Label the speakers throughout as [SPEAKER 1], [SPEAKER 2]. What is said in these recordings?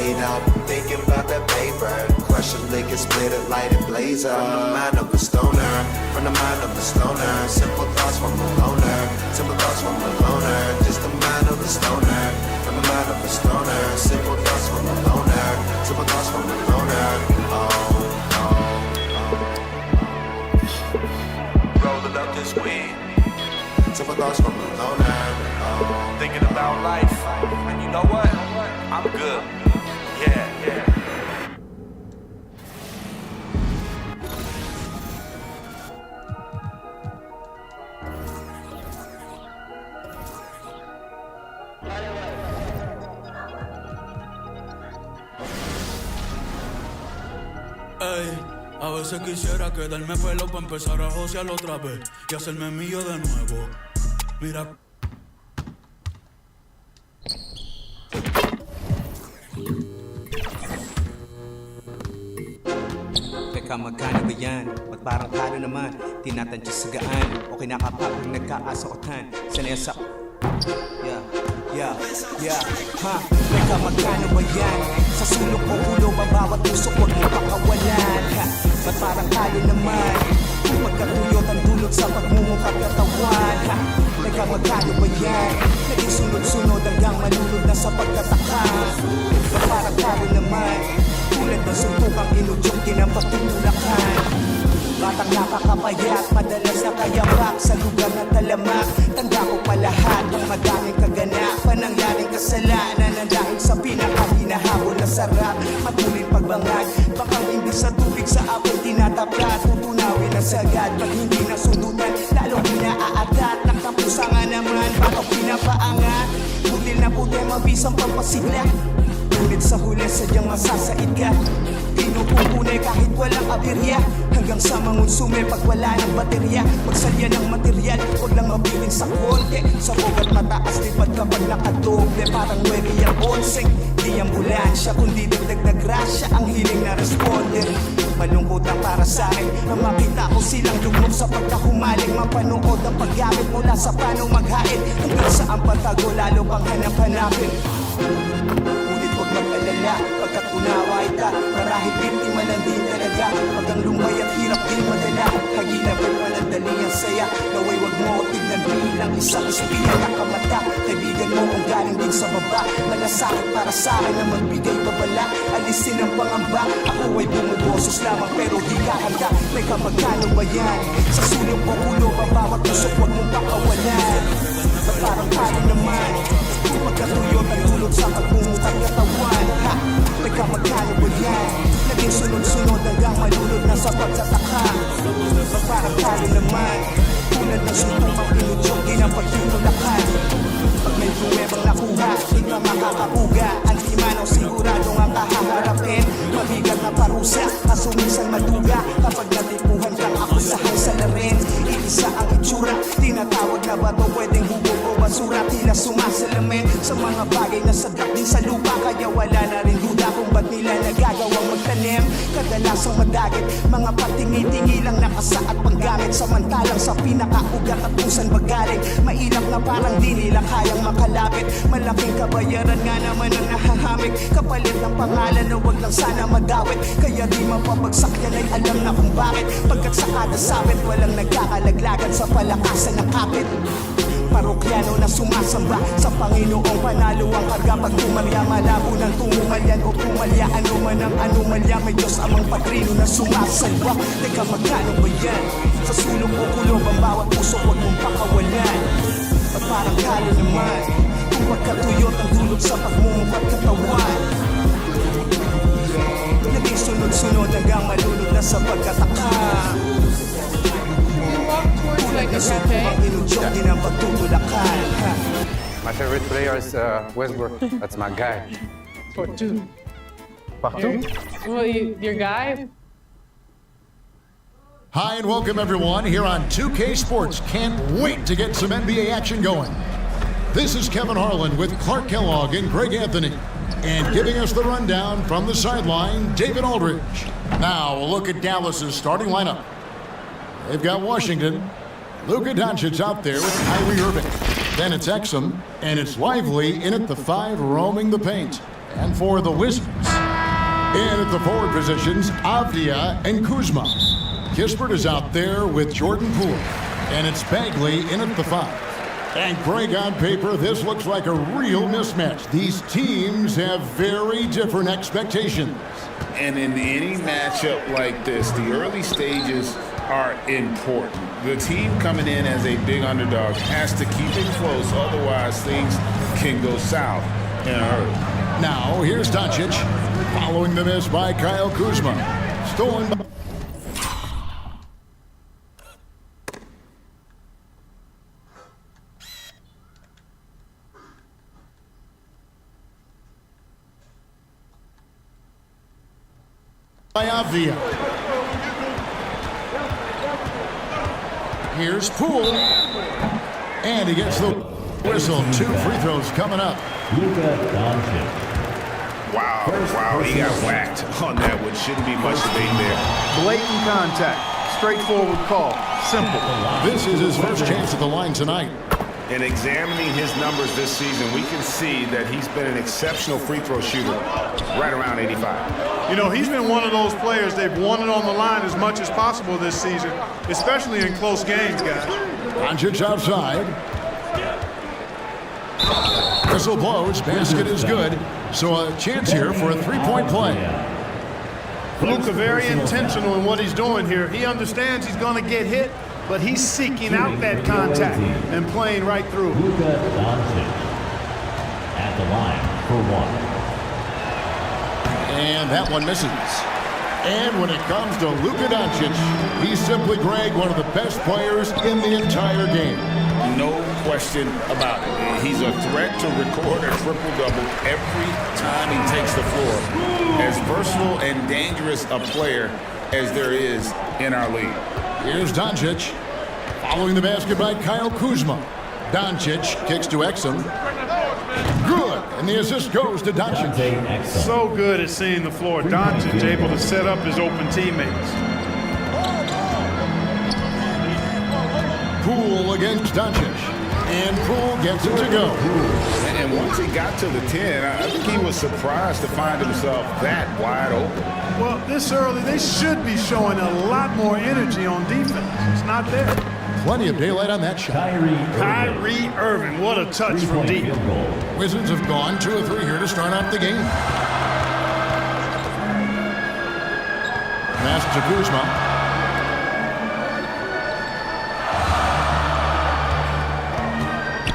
[SPEAKER 1] laid up, thinking about that paper. Crush a lick and split it, light it blazer. From the mind of the stoner, from the mind of the stoner. Simple thoughts from a loner, simple thoughts from a loner. Just the mind of the stoner, from the mind of the stoner. Simple thoughts from a loner, simple thoughts from a loner. Rolling up this weed, simple thoughts from a loner. Thinking about life, and you know what? I'm good. Yeah.
[SPEAKER 2] Ey, a veces quisiera quedarme pelo para empezar a josearlo otra vez y hacerme mío de nuevo. Mira.
[SPEAKER 3] Teka, magkano ba yan? Ba't parang talo naman? Tinatansya sa gaan o kinakapagong nagkaasokotan? Sanaya sa... Yeah, ha? Teka, magkano ba yan? Sa sulok o ulo, bawat tusok, huwag mo pakawalan, ha? Ba't parang talo naman? Kung magkatuyot ang dulot sa pagmumukha katawan, ha? Teka, magkano ba yan? Naging sunod-sunod hanggang malulod na sa pagkataka. Ba't parang talo naman? Tulad ng suntukang inudyok, kinapatutulakan. Batang nakakapayat, madalas nakayabak sa lugar na talamak. Tanda ko pa lahat ng madaming kaganapan, nangyaring kasalanan na dahil sa pinakahinahabol na sarap. Matuloy pagbangag, bakang hindi sa tubig sa apoy tinataplat. Tutunawin na sagad pag hindi nasundutan, lalong inaaatat. Nagtampusa nga naman, bakang pinapaangat. Butil na puti, mabisang pampasigla. Ngunit sa huli sadyang masasaid ka. Pinupupunay kahit walang aberya. Hanggang sa mangunsume pag wala ng baterya. Magsalya ng material, huwag lang mabiling sa konti. Sa ugat mataas, lipad kapag nakadoble. Parang 9 ang 11, di ambulansya kundi dagdag na grasya ang hiling na responder. Malungkot ang para sa'kin ang makita ko silang lugmok sa pagkahumaling. Mapanood ang paggamit mula sa paano maghain hanggang saan patago lalo pang hanap-hanapin. Mag-alala, pagkat unaway ka, marahil biktima lang din talaga. Pag ang lumay at hirap din madala, hagilapin manandali ang saya. Naway wag mo tignan bilang isang espiya na kamata. Kaibigan mo kung galing din sa baba, malasakit para sa akin na magbigay babala. Alisin ang pangamba, ako ay bumubosos lamang pero di ka handa. May kamagkano ba yan? Sa sulok o ulo, babawat tusok, wag mong pakawalan. Parang talo naman, kung magkatuyot ang dulot sa pagmumutang katawan, ha? Teka, magkano ba yan? Naging sunod-sunod hanggang malulod na sa pagtataka. Parang talo naman, tulad ng suntumang inudyok, di na pagtutulakan. Pag may pruwebang nakuha, di ka makakabuga. Antimanaw sigurado nga kahaharapin. Mabigat na parusa, kaso minsan maduga. Kapag natipuhan kang akusahan sa larin, iisa ang itsura, tinatawag na ba ito pwedeng hubog o basura? Tila sumasalamin sa mga bagay na sadak din sa lupa. Kaya wala na rin duda kung ba't nila nagagawang magtanim. Kadalasang madagit, mga patingi-tingi lang nakasaat panggamit. Samantalang sa pinakaugat at pusan bagaling, mailap na parang di nila kayang makalapit. Malaking kabayaran nga naman ang nahahamig, kapalit ng pangalan na wag lang sana madawit. Kaya di mapabagsak yan ay alam na kung bakit. Pagkat sa kada sabit, walang nagkakalaglagan sa palakasan ng kapit. Parokyano na sumasamba sa Panginoong panalo ang karga. Pag tumalya, malabo ng tumumalyan o pumalya. Ano man ang anomalya, may Diyos amang patrino na sumasalwa. Teka, magkano ba yan? Sa sulok o kulog ang bawat puso, huwag mong pakawalan. At parang kalo naman, kung magkatuyot ang dulot sa pagmumukhat katawan. Naging sunod-sunod hanggang malulod na sa pagkataka.
[SPEAKER 4] Like a cafe.
[SPEAKER 5] My favorite player is Westbrook. That's my guy.
[SPEAKER 4] Partout.
[SPEAKER 5] Partout?
[SPEAKER 4] Well, your guy?
[SPEAKER 6] Hi and welcome everyone here on 2K Sports. Can't wait to get some NBA action going. This is Kevin Harlan with Clark Kellogg and Greg Anthony. And giving us the rundown from the sideline, David Aldridge. Now we'll look at Dallas's starting lineup. They've got Washington, Luka Doncic out there with Kyrie Irving. Then it's Exum, and it's Lively in at the 5 roaming the paint. And for the Wizards, and at the forward positions, Avdia and Kuzma. Kispert is out there with Jordan Poole. And it's Bagley in at the 5. And Greg, on paper, this looks like a real mismatch. These teams have very different expectations.
[SPEAKER 7] And in any matchup like this, the early stages are important. The team coming in as a big underdog has to keep it close, otherwise things can go south in a hurry.
[SPEAKER 6] Now, here's Doncic, following the miss by Kyle Kuzma. Stolen by... Avdia. Here's Poole. And he gets the whistle. 2 free throws coming up.
[SPEAKER 7] Wow, he got whacked on that one. Shouldn't be much debate there.
[SPEAKER 8] Blatant contact. Straightforward call. Simple.
[SPEAKER 6] This is his first chance at the line tonight.
[SPEAKER 7] In examining his numbers this season, we can see that he's been an exceptional free throw shooter, right around 85.
[SPEAKER 8] You know, he's been one of those players, they've won it on the line as much as possible this season, especially in close games, guys.
[SPEAKER 6] Doncic outside. Whistle blows, basket is good. So a chance here for a three-point play.
[SPEAKER 8] Luka very intentional in what he's doing here. He understands he's going to get hit, but he's seeking out that contact and playing right through.
[SPEAKER 9] Luka Doncic at the line for 1.
[SPEAKER 6] And that one misses. And when it comes to Luka Doncic, he's simply, Greg, one of the best players in the entire game.
[SPEAKER 7] No question about it. He's a threat to record a triple-double every time he takes the floor. As versatile and dangerous a player as there is in our league.
[SPEAKER 6] Here's Doncic, following the basket by Kyle Kuzma. Doncic kicks to Exum. Good, and the assist goes to Doncic.
[SPEAKER 8] So good at seeing the floor. Doncic able to set up his open teammates.
[SPEAKER 6] Poole against Doncic, and Poole gets it to go.
[SPEAKER 7] And once he got to the 10, I think he was surprised to find himself that wide open.
[SPEAKER 8] Well, this early, they should be showing a lot more energy on defense. It's not there.
[SPEAKER 6] Plenty of daylight on that shot.
[SPEAKER 8] Kyrie Irving, what a touch from deep.
[SPEAKER 6] Wizards have gone 2 of 3 here to start off the game. Pass to Kuzma.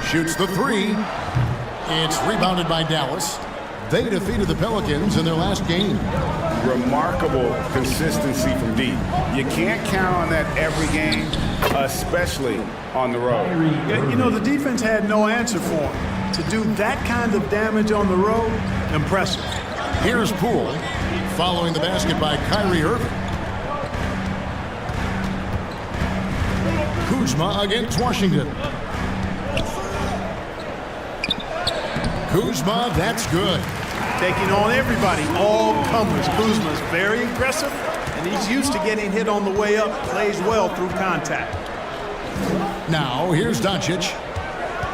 [SPEAKER 6] Shoots the 3. It's rebounded by Dallas. They defeated the Pelicans in their last game.
[SPEAKER 7] Remarkable consistency from deep. You can't count on that every game, especially on the road.
[SPEAKER 8] Yeah, you know, the defense had no answer for him. To do that kind of damage on the road, impressive.
[SPEAKER 6] Here's Poole, following the basket by Kyrie Irving. Kuzma against Washington. Kuzma, that's good.
[SPEAKER 8] Taking on everybody, all comers. Kuzma's very aggressive, and he's used to getting hit on the way up. Plays well through contact.
[SPEAKER 6] Now, here's Doncic,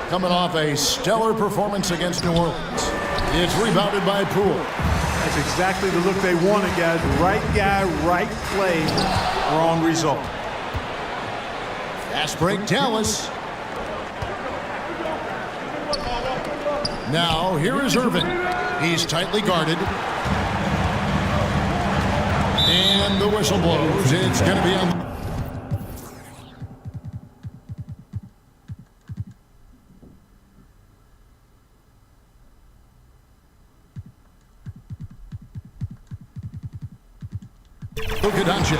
[SPEAKER 6] coming off a stellar performance against New Orleans. It's rebounded by Poole.
[SPEAKER 8] That's exactly the look they wanted, guys. Right guy, right play, wrong result.
[SPEAKER 6] Fast break, Dallas. Now, here is Irving. He's tightly guarded. And the whistle blows. It's going to be on. Luka Doncic.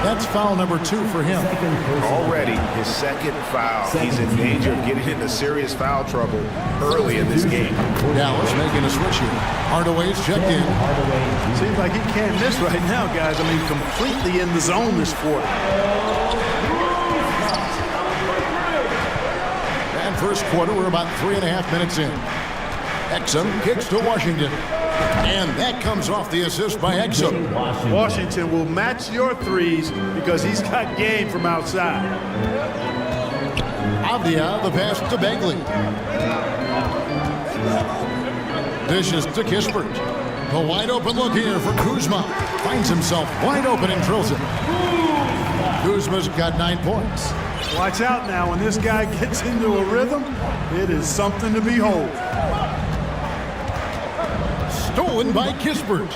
[SPEAKER 6] That's foul number 2 for him.
[SPEAKER 7] Already his second foul. He's in danger of getting into serious foul trouble early in this game.
[SPEAKER 6] Dallas making a switch here. Hardaway's checked in.
[SPEAKER 8] Seems like he can't miss right now, guys. I mean, completely in the zone this quarter.
[SPEAKER 6] And first quarter, we're about 3.5 minutes in. Exum kicks to Washington. And that comes off the assist by Exum.
[SPEAKER 8] Washington will match your threes because he's got game from outside.
[SPEAKER 6] Avdia, the pass to Bagley. Dishes to Kispert. The wide open look here for Kuzma. Finds himself wide open and drills it. Kuzma's got 9 points.
[SPEAKER 8] Watch out now. When this guy gets into a rhythm, it is something to behold.
[SPEAKER 6] Stolen by Kispert.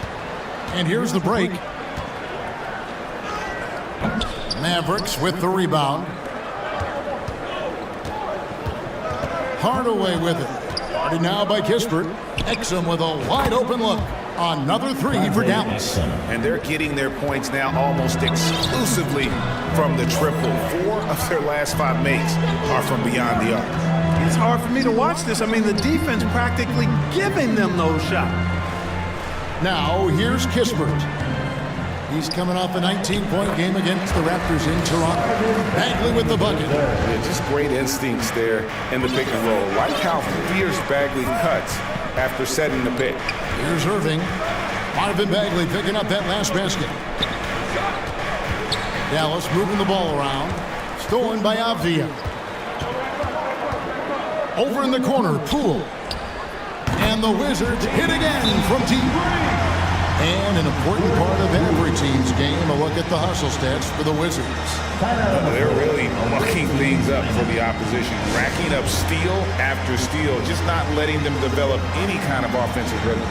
[SPEAKER 6] And here's the break. Mavericks with the rebound. Hardaway with it. Guarded now by Kispert. Exum with a wide open look. Another three for Dallas.
[SPEAKER 7] And they're getting their points now almost exclusively from the triple. 4 of their last 5 makes are from beyond the arc.
[SPEAKER 8] It's hard for me to watch this. I mean, the defense practically giving them those shots.
[SPEAKER 6] Now, here's Kispert. He's coming off a 19-point game against the Raptors in Toronto. Bagley with the bucket.
[SPEAKER 7] Yeah, just great instincts there in the pick and roll. Like how fierce Bagley cuts after setting the pick.
[SPEAKER 6] Here's Irving. Marvin Bagley picking up that last basket. Dallas moving the ball around. Stolen by Avdia. Over in the corner, Poole. And the Wizards hit again from deep. And an important part of every team's game, a look at the hustle stats for the Wizards.
[SPEAKER 7] They're really mucking things up for the opposition, racking up steal after steal, just not letting them develop any kind of offensive rhythm.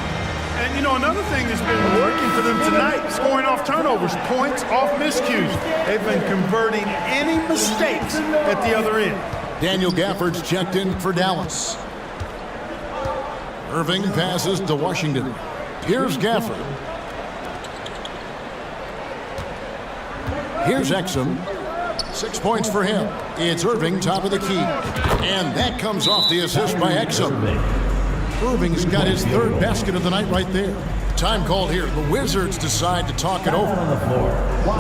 [SPEAKER 8] And, you know, another thing that's been working for them tonight, scoring off turnovers, points off miscues. They've been converting any mistakes at the other end.
[SPEAKER 6] Daniel Gafford's checked in for Dallas. Irving passes to Washington. Here's Gafford. Here's Exum. 6 points for him. It's Irving, top of the key. And that comes off the assist by Exum. Irving's got his 3rd basket of the night right there. Time called here. The Wizards decide to talk it over.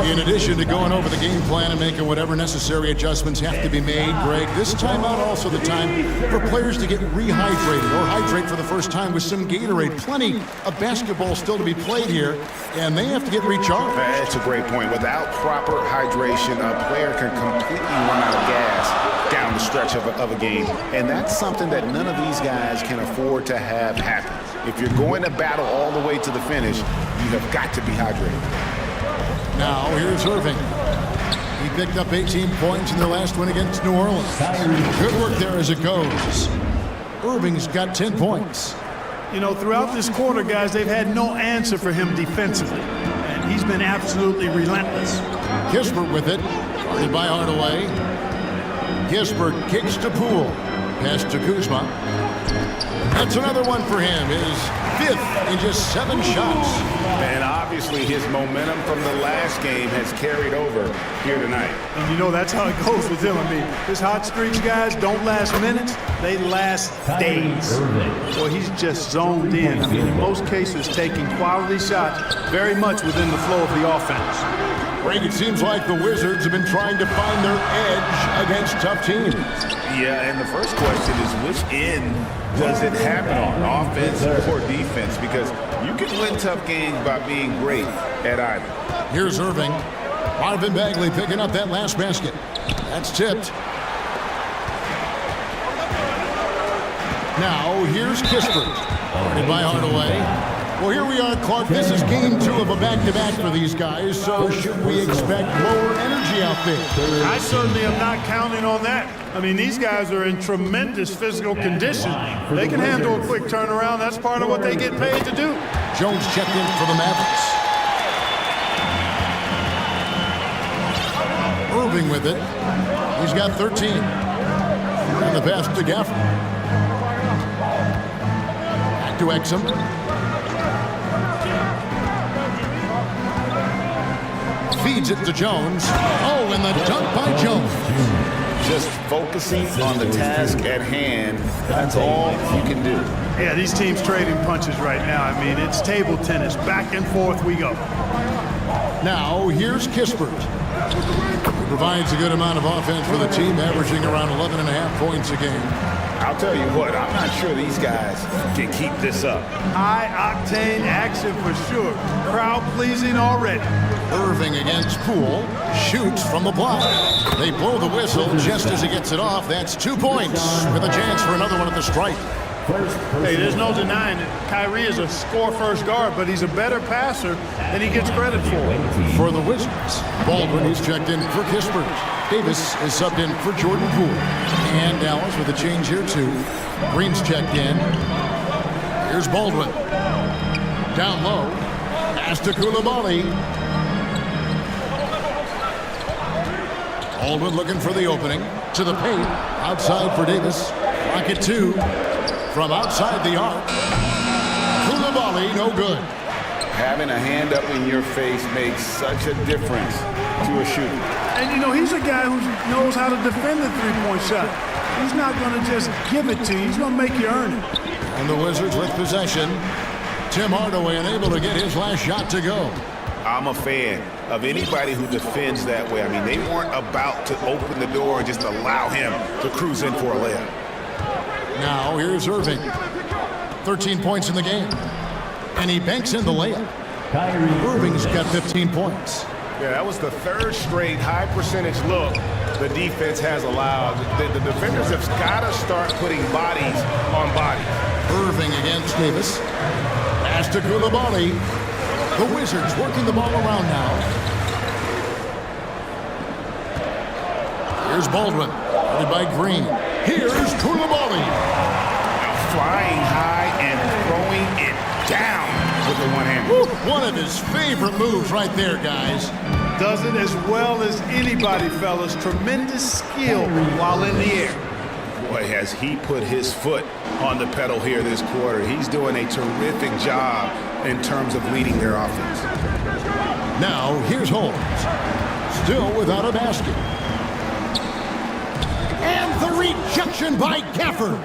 [SPEAKER 6] In addition to going over the game plan and making whatever necessary adjustments have to be made, Greg, this timeout also the time for players to get rehydrated or hydrate for the first time with some Gatorade. Plenty of basketball still to be played here, and they have to get recharged.
[SPEAKER 7] That's a great point. Without proper hydration, a player can completely run out of gas down the stretch of a game, and that's something that none of these guys can afford to have happen. If you're going to battle all the way to the finish, you have got to be hydrated.
[SPEAKER 6] Now, here's Irving. He picked up 18 points in their last win against New Orleans. Good work there as it goes. Irving's got 10 points.
[SPEAKER 8] You know, throughout this quarter, guys, they've had no answer for him defensively. And he's been absolutely relentless.
[SPEAKER 6] Kispert with it. Guarded by Hardaway. Kispert kicks to Poole. Pass to Kuzma. That's another one for him. His 5th in just 7 shots.
[SPEAKER 7] And obviously his momentum from the last game has carried over here tonight.
[SPEAKER 8] And you know, that's how it goes with him. I mean, his hot streaks, guys, don't last minutes. They last days. Well, he's just zoned in. I mean, in most cases, taking quality shots very much within the flow of the offense.
[SPEAKER 6] Greg, it seems like the Wizards have been trying to find their edge against tough teams.
[SPEAKER 7] Yeah, and the first question is which end does it happen on, offense or defense? Because you can win tough games by being great at either.
[SPEAKER 6] Here's Irving. Marvin Bagley picking up that last basket. That's tipped. Now, here's Kispert. Guarded by Hardaway. Well, here we are, Clark. This is game 2 of a back-to-back for these guys, so should we expect lower energy out there?
[SPEAKER 8] I certainly am not counting on that. I mean, these guys are in tremendous physical condition. They can handle a quick turnaround. That's part of what they get paid to do.
[SPEAKER 6] Jones checked in for the Mavericks. Irving with it. He's got 13. And the pass to Gafford. Back to Exum. Feeds it to Jones. Oh, and the dunk by Jones.
[SPEAKER 7] Just focusing on the task at hand. That's all you can do.
[SPEAKER 8] Yeah, these teams trading punches right now. I mean, it's table tennis. Back and forth we go.
[SPEAKER 6] Now, here's Kispert. He provides a good amount of offense for the team, averaging around 11.5 points a game.
[SPEAKER 7] I'll tell you what, I'm not sure these guys can keep this up.
[SPEAKER 8] High-octane action for sure. Crowd-pleasing already.
[SPEAKER 6] Irving against Poole. Shoots from the block. They blow the whistle just as he gets it off. That's 2 points with a chance for another one at the stripe.
[SPEAKER 8] Hey, there's no denying it. Kyrie is a score-first guard, but he's a better passer than he gets credit for.
[SPEAKER 6] For the Wizards, Baldwin is checked in for Kispert. Davis is subbed in for Jordan Poole. And Dallas with a change here too. Green's checked in. Here's Baldwin. Down low. Pass to Coulibaly. Baldwin looking for the opening. To the paint. Outside for Davis. Rocket 2. From outside the arc. Coulibaly, no good.
[SPEAKER 7] Having a hand up in your face makes such a difference to a shooter.
[SPEAKER 8] And, you know, he's a guy who knows how to defend the three-point shot. He's not going to just give it to you. He's going to make you earn it.
[SPEAKER 6] And the Wizards with possession. Tim Hardaway unable to get his last shot to go.
[SPEAKER 7] I'm a fan of anybody who defends that way. I mean, they weren't about to open the door and just allow him to cruise in for a layup.
[SPEAKER 6] Now here's Irving. 13 points in the game. And he banks in the layup. Irving's got 15 points.
[SPEAKER 7] Yeah, that was the third straight high-percentage look the defense has allowed. The defenders have got to start putting bodies on bodies.
[SPEAKER 6] Irving against Davis. Pass to Coulibaly. The Wizards working the ball around now. Here's Baldwin. Guarded by Green. Here's Coulibaly.
[SPEAKER 7] Flying high and throwing it down with the one-hand.
[SPEAKER 6] One of his favorite moves right there, guys.
[SPEAKER 8] Does it as well as anybody, fellas. Tremendous skill while in the air.
[SPEAKER 7] Boy, has he put his foot on the pedal here this quarter. He's doing a terrific job in terms of leading their offense.
[SPEAKER 6] Now, here's Holmes. Still without a basket. And the rejection by Gafford.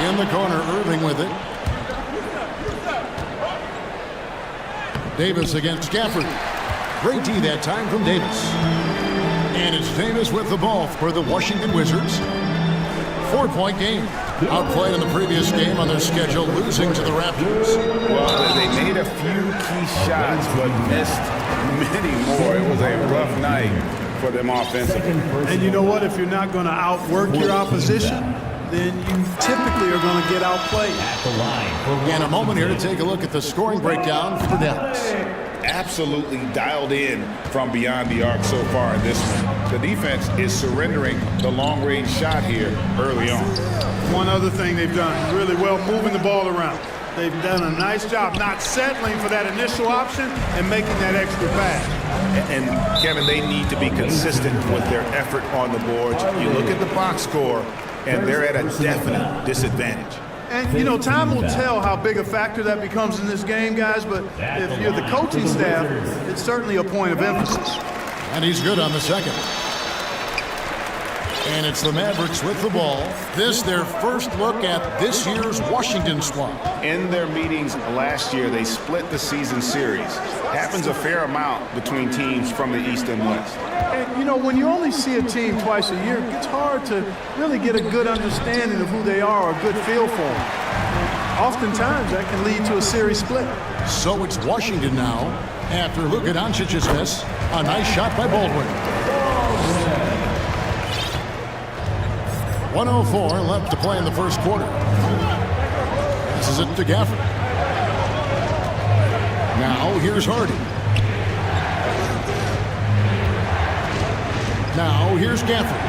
[SPEAKER 6] In the corner, Irving with it. Davis against Gafford. Great D that time from Davis. And it's Davis with the ball for the Washington Wizards. 4-point game. Outplayed in the previous game on their schedule, losing to the Raptors.
[SPEAKER 7] Well, they made a few key shots, but missed many more. It was a rough night for them offensively.
[SPEAKER 8] And you know what? If you're not going to outwork your opposition, then you typically are going to get outplayed.
[SPEAKER 6] And a moment here to take a look at the scoring breakdown for Dallas.
[SPEAKER 7] Absolutely dialed in from beyond the arc so far in this one. The defense is surrendering the long-range shot here early on.
[SPEAKER 8] One other thing they've done really well, moving the ball around. They've done a nice job not settling for that initial option and making that extra pass.
[SPEAKER 7] And Kevin, they need to be consistent with their effort on the boards. You look at the box score, and they're at a definite disadvantage.
[SPEAKER 8] And, you know, time will tell how big a factor that becomes in this game, guys, but if you're the coaching staff, it's certainly a point of emphasis.
[SPEAKER 6] And he's good on the second. And it's the Mavericks with the ball. This their first look at this year's Washington squad.
[SPEAKER 7] In their meetings last year, they split the season series. Happens a fair amount between teams from the East and West.
[SPEAKER 8] And, you know, when you only see a team twice a year, it's hard to really get a good understanding of who they are, or a good feel for them. And oftentimes, that can lead to a series split.
[SPEAKER 6] So it's Washington now after Luka Doncic's miss. A nice shot by Baldwin. 1:04 left to play in the first quarter. This is it to Gafford. Now here's Hardy. Now here's Gafford.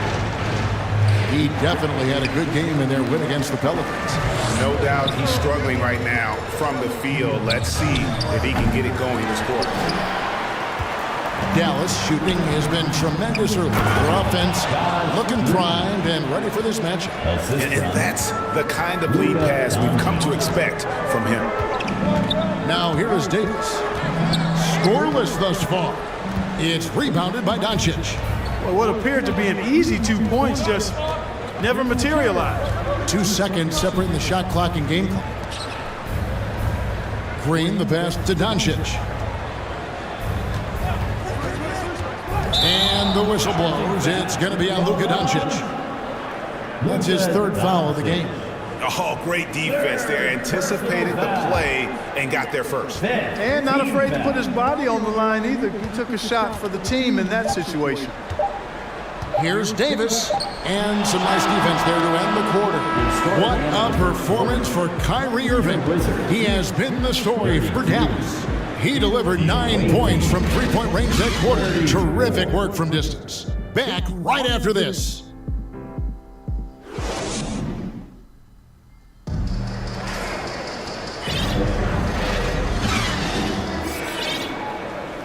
[SPEAKER 6] He definitely had a good game in their win against the Pelicans.
[SPEAKER 7] No doubt he's struggling right now from the field. Let's see if he can get it going this quarter.
[SPEAKER 6] Dallas shooting has been tremendous early. Their offense looking primed and ready for this matchup.
[SPEAKER 7] And that's the kind of lead pass we've come to expect from him.
[SPEAKER 6] Now here is Davis. Scoreless thus far. It's rebounded by Doncic.
[SPEAKER 8] Well, what appeared to be an easy 2 points just never materialized.
[SPEAKER 6] 2 seconds separating the shot clock and game clock. Green the pass to Doncic. And the whistle blows. It's going to be on Luka Doncic. That's his third foul of the game.
[SPEAKER 7] Oh, great defense there. Anticipated the play and got there first.
[SPEAKER 8] And not afraid to put his body on the line either. He took a shot for the team in that situation.
[SPEAKER 6] Here's Davis, and some nice defense there to end the quarter. What a performance for Kyrie Irving. He has been the story for Dallas. He delivered 9 points from three-point range that quarter. Terrific work from distance. Back right after this.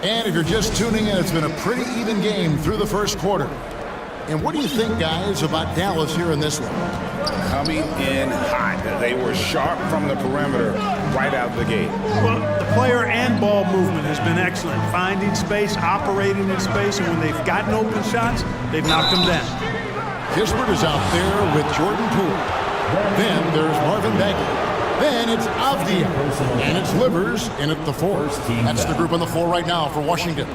[SPEAKER 6] And if you're just tuning in, it's been a pretty even game through the first quarter. And what do you think, guys, about Dallas here in this one?
[SPEAKER 7] Coming in hot. They were sharp from the perimeter right out the gate.
[SPEAKER 8] Well, the player and ball movement has been excellent. Finding space, operating in space, and when they've gotten open shots, they've knocked them down.
[SPEAKER 6] Kispert is out there with Jordan Poole. Then there's Marvin Bagley. Then it's Avdia, and it's Livers in at the 4. That's the group on the floor right now for Washington.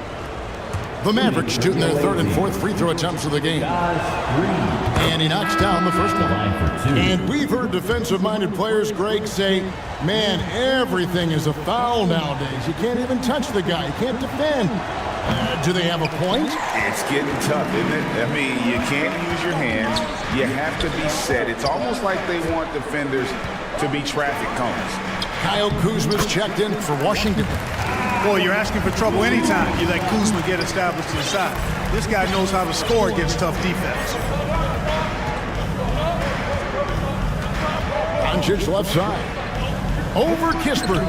[SPEAKER 6] The Mavericks shooting their third and fourth free throw attempts of the game. And he knocks down the first one. And we've heard defensive-minded players, Greg, say, man, everything is a foul nowadays. You can't even touch the guy. You can't defend. Do they have a point?
[SPEAKER 7] It's getting tough, isn't it? I mean, you can't use your hands. You have to be set. It's almost like they want defenders to be traffic cones.
[SPEAKER 6] Kyle Kuzma's checked in for Washington.
[SPEAKER 8] Boy, you're asking for trouble anytime you let Kuzma get established inside. This guy knows how to score against tough defense.
[SPEAKER 6] Doncic left side. Over Kispert.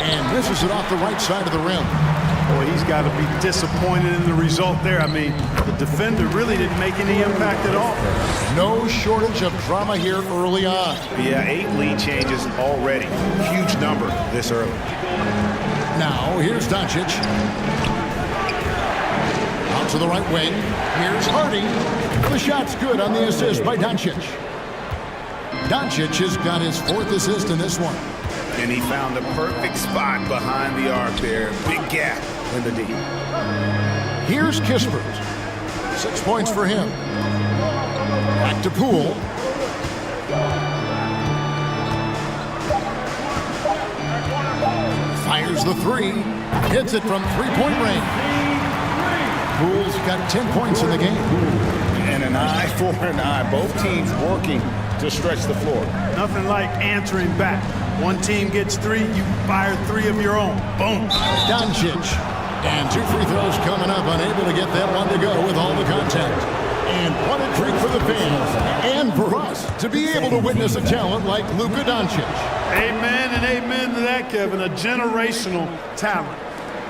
[SPEAKER 6] And misses it off the right side of the rim.
[SPEAKER 8] Boy, he's got to be disappointed in the result there. I mean, the defender really didn't make any impact at all.
[SPEAKER 6] No shortage of drama here early on.
[SPEAKER 7] Yeah, 8 lead changes already. Huge number this early.
[SPEAKER 6] Now, here's Doncic. Out to the right wing. Here's Hardy. The shot's good on the assist by Doncic. Doncic has got his 4th assist in this one.
[SPEAKER 7] And he found the perfect spot behind the arc there. Big gap in the D.
[SPEAKER 6] Here's Kispert. 6 points for him. Back to Poole. Fires the 3. Hits it from three-point range. Poole's got 10 points in the game.
[SPEAKER 7] And an eye for an eye. Both teams working to stretch the floor.
[SPEAKER 8] Nothing like answering back. One team gets 3, you fire 3 of your own. Boom.
[SPEAKER 6] Doncic. And 2 free throws coming up, unable to get that one to go with all the contact. And what a treat for the fans and for us to be able to witness a talent like Luka Doncic.
[SPEAKER 8] Amen and amen to that, Kevin. A generational talent.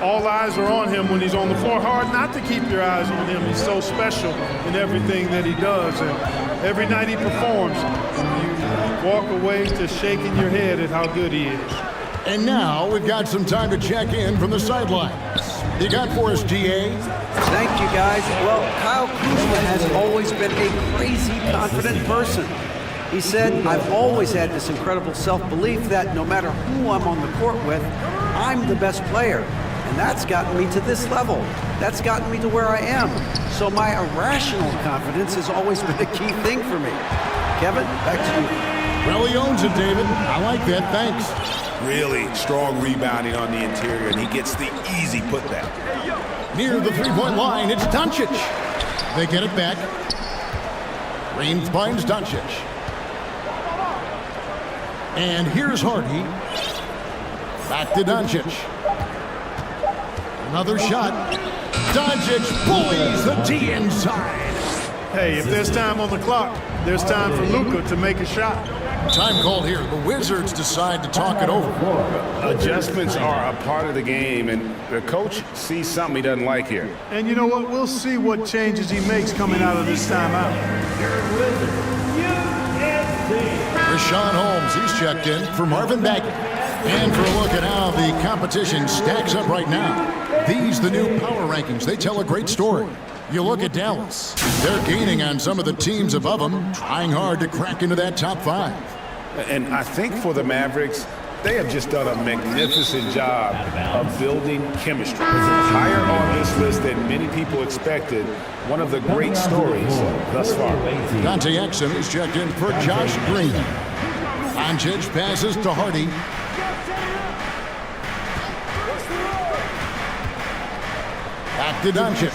[SPEAKER 8] All eyes are on him when he's on the floor. Hard not to keep your eyes on him. He's so special in everything that he does. And every night he performs, you walk away to shaking your head at how good he is.
[SPEAKER 6] And now we've got some time to check in from the sidelines. You got for us, DA?
[SPEAKER 10] Thank you, guys. Well, Kyle Kuzma has always been a crazy, confident person. He said, I've always had this incredible self-belief that no matter who I'm on the court with, I'm the best player. And that's gotten me to this level. That's gotten me to where I am. So my irrational confidence has always been a key thing for me. Kevin, back to you.
[SPEAKER 6] Well, he owns it, David. I like that. Thanks.
[SPEAKER 7] Really strong rebounding on the interior, and he gets the easy putback.
[SPEAKER 6] Near the three-point line, it's Doncic. They get it back. Reigns finds Doncic. And here's Hardy. Back to Doncic. Another shot. Doncic bullies the D inside.
[SPEAKER 8] Hey, if there's time on the clock, there's time for Luka to make a shot.
[SPEAKER 6] Time called here. The Wizards decide to talk it over.
[SPEAKER 7] Adjustments are a part of the game, and the coach sees something he doesn't like here.
[SPEAKER 8] And you know what? We'll see what changes he makes coming out of this timeout.
[SPEAKER 6] Rashawn Holmes, he's checked in for Marvin Bagley. And for a look at how the competition stacks up right now. These, the new power rankings, they tell a great story. You look at Dallas. They're gaining on some of the teams above them, trying hard to crack into that top 5.
[SPEAKER 7] And I think for the Mavericks, they have just done a magnificent job of building chemistry. Higher on this list than many people expected. One of the great stories thus far.
[SPEAKER 6] Dante Exum is checked in for Josh Green. Doncic passes to Hardy. Back to Doncic.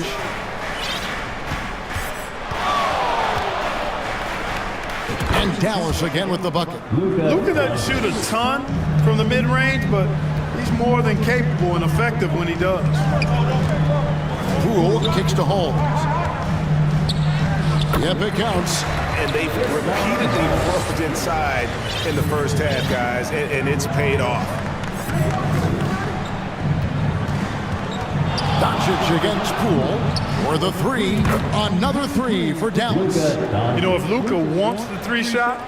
[SPEAKER 6] And Dallas again with the bucket.
[SPEAKER 8] Luka doesn't shoot a ton from the mid-range, but he's more than capable and effective when he does.
[SPEAKER 6] Poole kicks to Holmes. Yep, it counts.
[SPEAKER 7] And they've repeatedly worked inside in the first half, guys, and it's paid off.
[SPEAKER 6] Doncic against Poole for the three. Another three for Dallas.
[SPEAKER 8] You know, if Luka wants the three-shot,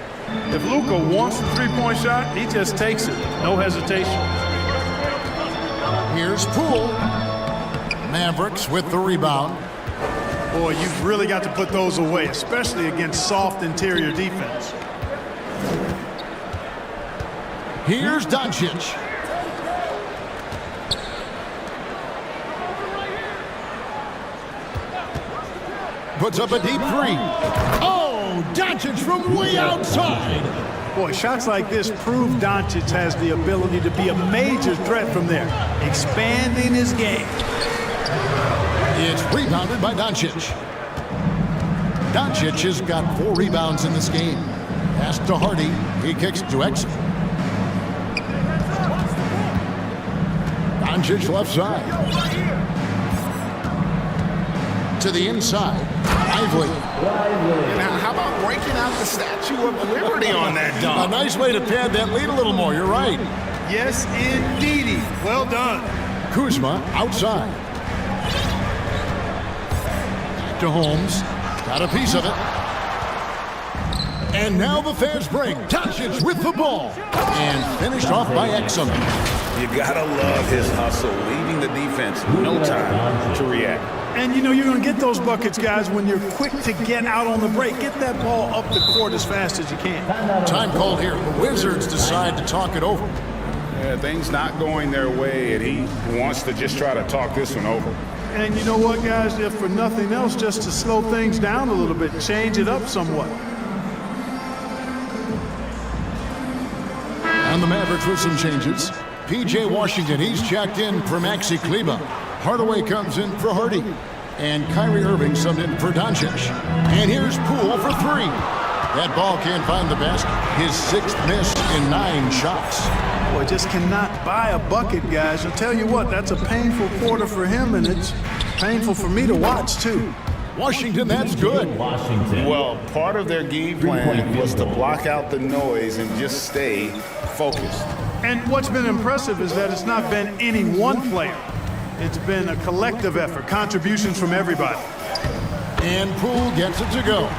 [SPEAKER 8] if Luka wants the three-point shot, he just takes it. No hesitation.
[SPEAKER 6] Here's Poole. Mavericks with the rebound.
[SPEAKER 8] Boy, you've really got to put those away, especially against soft interior defense.
[SPEAKER 6] Here's Doncic. Puts up a deep three. Oh, Doncic from way outside.
[SPEAKER 8] Boy, shots like this prove Doncic has the ability to be a major threat from there, expanding his game.
[SPEAKER 6] It's rebounded by Doncic. Doncic has got 4 rebounds in this game. Pass to Hardy. He kicks to Exum. Doncic left side. To the inside. Lively.
[SPEAKER 7] Now, how about breaking out the Statue of Liberty on that dunk?
[SPEAKER 6] A nice way to pad that lead a little more. You're right.
[SPEAKER 8] Yes, indeedy. Well done.
[SPEAKER 6] Kuzma outside. To Holmes. Got a piece of it. And now the fast break. Doncic with the ball. And finished off by Exum.
[SPEAKER 7] You gotta love his hustle, leaving the defense no time to react.
[SPEAKER 8] And you know you're going to get those buckets, guys, when you're quick to get out on the break. Get that ball up the court as fast as you can.
[SPEAKER 6] Time called here. The Wizards decide to talk it over.
[SPEAKER 7] Yeah, things not going their way, and he wants to just try to talk this one over.
[SPEAKER 8] And you know what, guys? If for nothing else, just to slow things down a little bit, change it up somewhat.
[SPEAKER 6] And the Mavericks with some changes. P.J. Washington, he's checked in for Maxi Kleba. Hardaway comes in for Hardy. And Kyrie Irving subbed in for Doncic. And here's Poole for 3. That ball can't find the basket. His 6th miss in 9 shots.
[SPEAKER 8] Boy, just cannot buy a bucket, guys. I'll tell you what, that's a painful quarter for him, and it's painful for me to watch, too.
[SPEAKER 6] Washington, that's good.
[SPEAKER 9] Washington.
[SPEAKER 7] Well, part of their game plan was to block out the noise and just stay focused.
[SPEAKER 8] And what's been impressive is that it's not been any one player. It's been a collective effort, contributions from everybody.
[SPEAKER 6] And Poole gets it to go.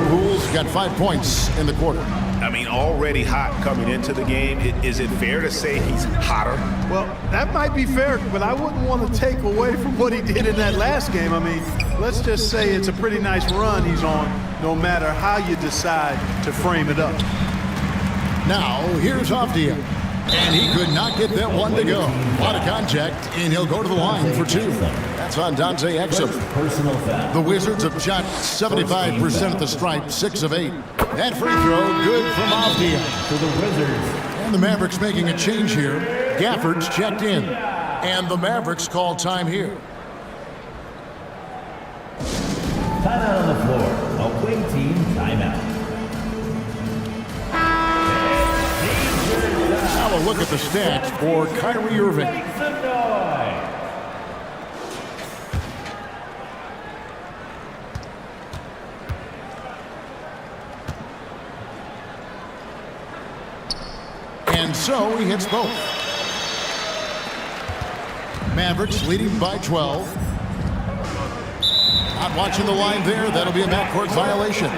[SPEAKER 6] Poole's got 5 points in the quarter.
[SPEAKER 7] I mean, already hot coming into the game. Is it fair to say he's hotter?
[SPEAKER 8] Well, that might be fair, but I wouldn't want to take away from what he did in that last game. I mean, let's just say it's a pretty nice run he's on, no matter how you decide to frame it up.
[SPEAKER 6] Now, here's Avdia. And he could not get that one to go. A lot of contact, and he'll go to the line for 2. That's on Dante Exum.
[SPEAKER 9] Personal foul.
[SPEAKER 6] The Wizards have shot 75% at the stripe, 6 of 8. That free throw, good from Avdia.
[SPEAKER 9] For the Wizards.
[SPEAKER 6] And the Mavericks making a change here. Gafford's checked in. And the Mavericks call time here.
[SPEAKER 9] Timeout on the floor. Away team timeout.
[SPEAKER 6] Now a look at the stats for Kyrie Irving.
[SPEAKER 9] Make some noise.
[SPEAKER 6] And so he hits both. Mavericks leading by 12. Not watching the line there. That'll be a backcourt violation.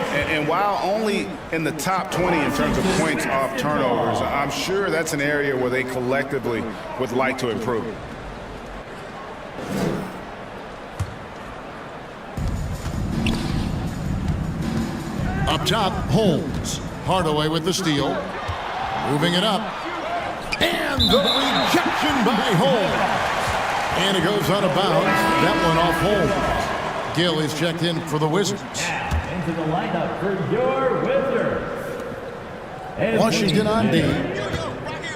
[SPEAKER 7] And while only in the top 20 in terms of points off turnovers, I'm sure that's an area where they collectively would like to improve.
[SPEAKER 6] Up top, Holmes. Hardaway with the steal. Moving it up. And the rejection by Holmes. And it goes out of bounds. That one off Holmes. Gill is checked in for the Wizards.
[SPEAKER 9] Into the lineup for your Wizards.
[SPEAKER 6] Washington on D.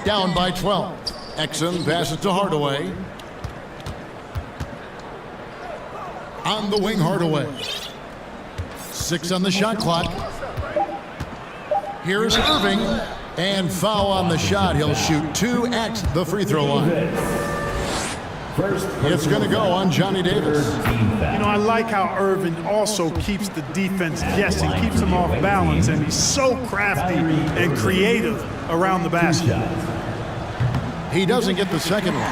[SPEAKER 6] Down by 12. Exum passes to Hardaway. On the wing, Hardaway. 6 on the shot clock. Here's Irving, and foul on the shot. He'll shoot 2 at the free throw line. It's going to go on Johnny Davis.
[SPEAKER 8] You know, I like how Irving also keeps the defense guessing, keeps them off balance, and he's so crafty and creative around the basket.
[SPEAKER 6] He doesn't get the second one.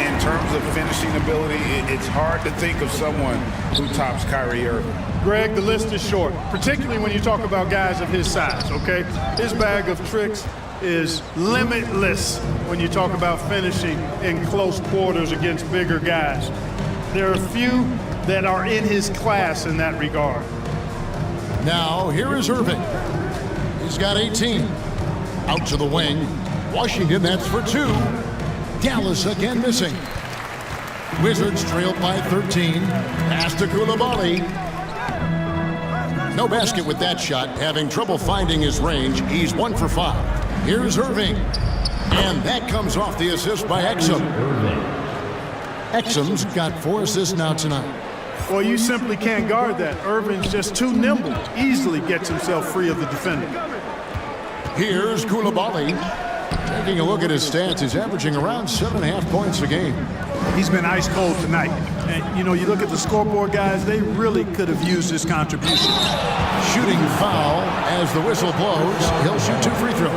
[SPEAKER 7] In terms of finishing ability, it's hard to think of someone who tops Kyrie Irving.
[SPEAKER 8] Greg, the list is short, particularly when you talk about guys of his size, okay? His bag of tricks is limitless when you talk about finishing in close quarters against bigger guys. There are few that are in his class in that regard.
[SPEAKER 6] Now, here is Irving. He's got 18. Out to the wing. Washington, that's for 2. Dallas again missing. Wizards trailed by 13. Pass to Koulibaly. No basket with that shot. Having trouble finding his range. He's 1 for 5. Here's Irving. And that comes off the assist by Exum. Exum's got 4 assists now tonight.
[SPEAKER 8] Well, you simply can't guard that. Irving's just too nimble. Easily gets himself free of the defender.
[SPEAKER 6] Here's Koulibaly. Taking a look at his stats, he's averaging around 7.5 points a game.
[SPEAKER 8] He's been ice cold tonight. And, you know, you look at the scoreboard, guys, they really could have used his contribution.
[SPEAKER 6] Shooting foul as the whistle blows. He'll shoot 2 free throws.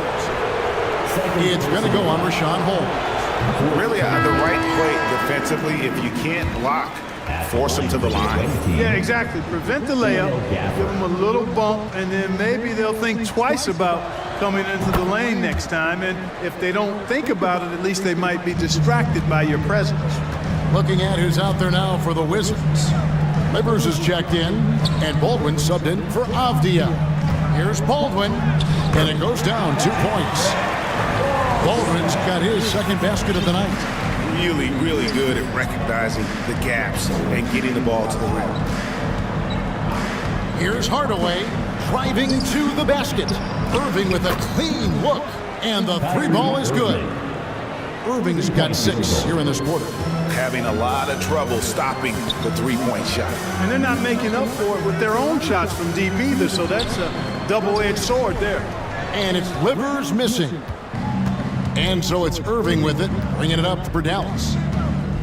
[SPEAKER 6] It's going to go on Rashawn Holmes.
[SPEAKER 7] Really, the right play defensively. If you can't block, force him to the line.
[SPEAKER 8] Yeah, exactly. Prevent the layup, give him a little bump, and then maybe they'll think twice about coming into the lane next time. And if they don't think about it, at least they might be distracted by your presence.
[SPEAKER 6] Looking at who's out there now for the Wizards. Livers is checked in, and Baldwin subbed in for Avdia. Here's Baldwin, and it goes down 2 points. Baldwin's got his second basket of the night.
[SPEAKER 7] Really, really good at recognizing the gaps and getting the ball to the rim.
[SPEAKER 6] Here's Hardaway driving to the basket. Irving with a clean look, and the 3 ball is good. Irving's got 6 here in this quarter.
[SPEAKER 7] Having a lot of trouble stopping the 3-point shot.
[SPEAKER 8] And they're not making up for it with their own shots from deep either, so that's a double-edged sword there.
[SPEAKER 6] And it's Livers missing. And so it's Irving with it, bringing it up for Dallas.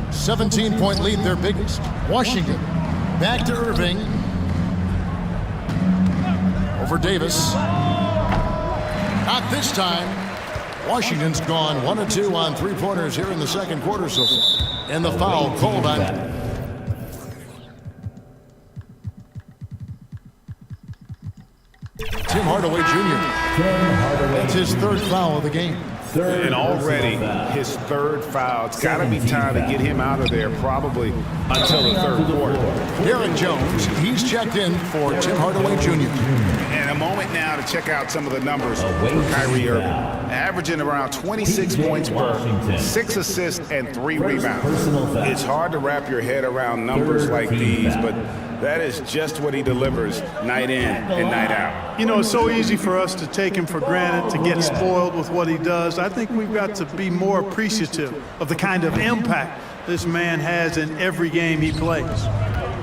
[SPEAKER 6] 17-point lead, their biggest. Washington back to Irving. Over Davis. Not this time. Washington's gone 1 of 2 on 3-pointers here in the second quarter so far. And the foul called on Tim Hardaway Jr. That's his 3rd foul of the game.
[SPEAKER 7] And already his 3rd foul. It's got to be time to get him out of there probably until the 3rd quarter.
[SPEAKER 6] Derek Jones, he's checked in for Tim Hardaway Jr.
[SPEAKER 7] And a moment now to check out some of the numbers for Kyrie Irving. Averaging around 26 points per, 6 assists, and 3 rebounds. It's hard to wrap your head around numbers like these, but that is just what he delivers night in and night out.
[SPEAKER 8] You know, it's so easy for us to take him for granted, to get spoiled with what he does. I think we've got to be more appreciative of the kind of impact this man has in every game he plays.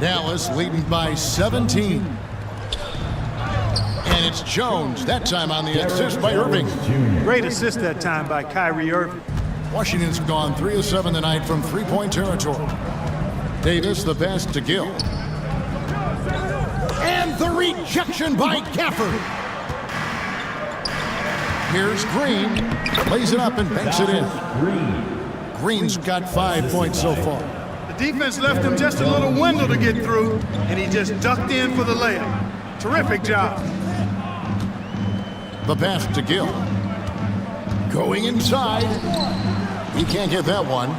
[SPEAKER 6] Dallas leading by 17. And it's Jones, that time on the assist by Irving.
[SPEAKER 8] Great assist that time by Kyrie Irving.
[SPEAKER 6] Washington's gone 3 of 7 tonight from 3-point territory. Davis, the pass to Gill. And the rejection by Gafford. Here's Green, lays it up and banks it in. Green's got 5 points so far.
[SPEAKER 8] The defense left him just a little window to get through, and he just ducked in for the layup. Terrific job.
[SPEAKER 6] The pass to Gill. Going inside. He can't get that one.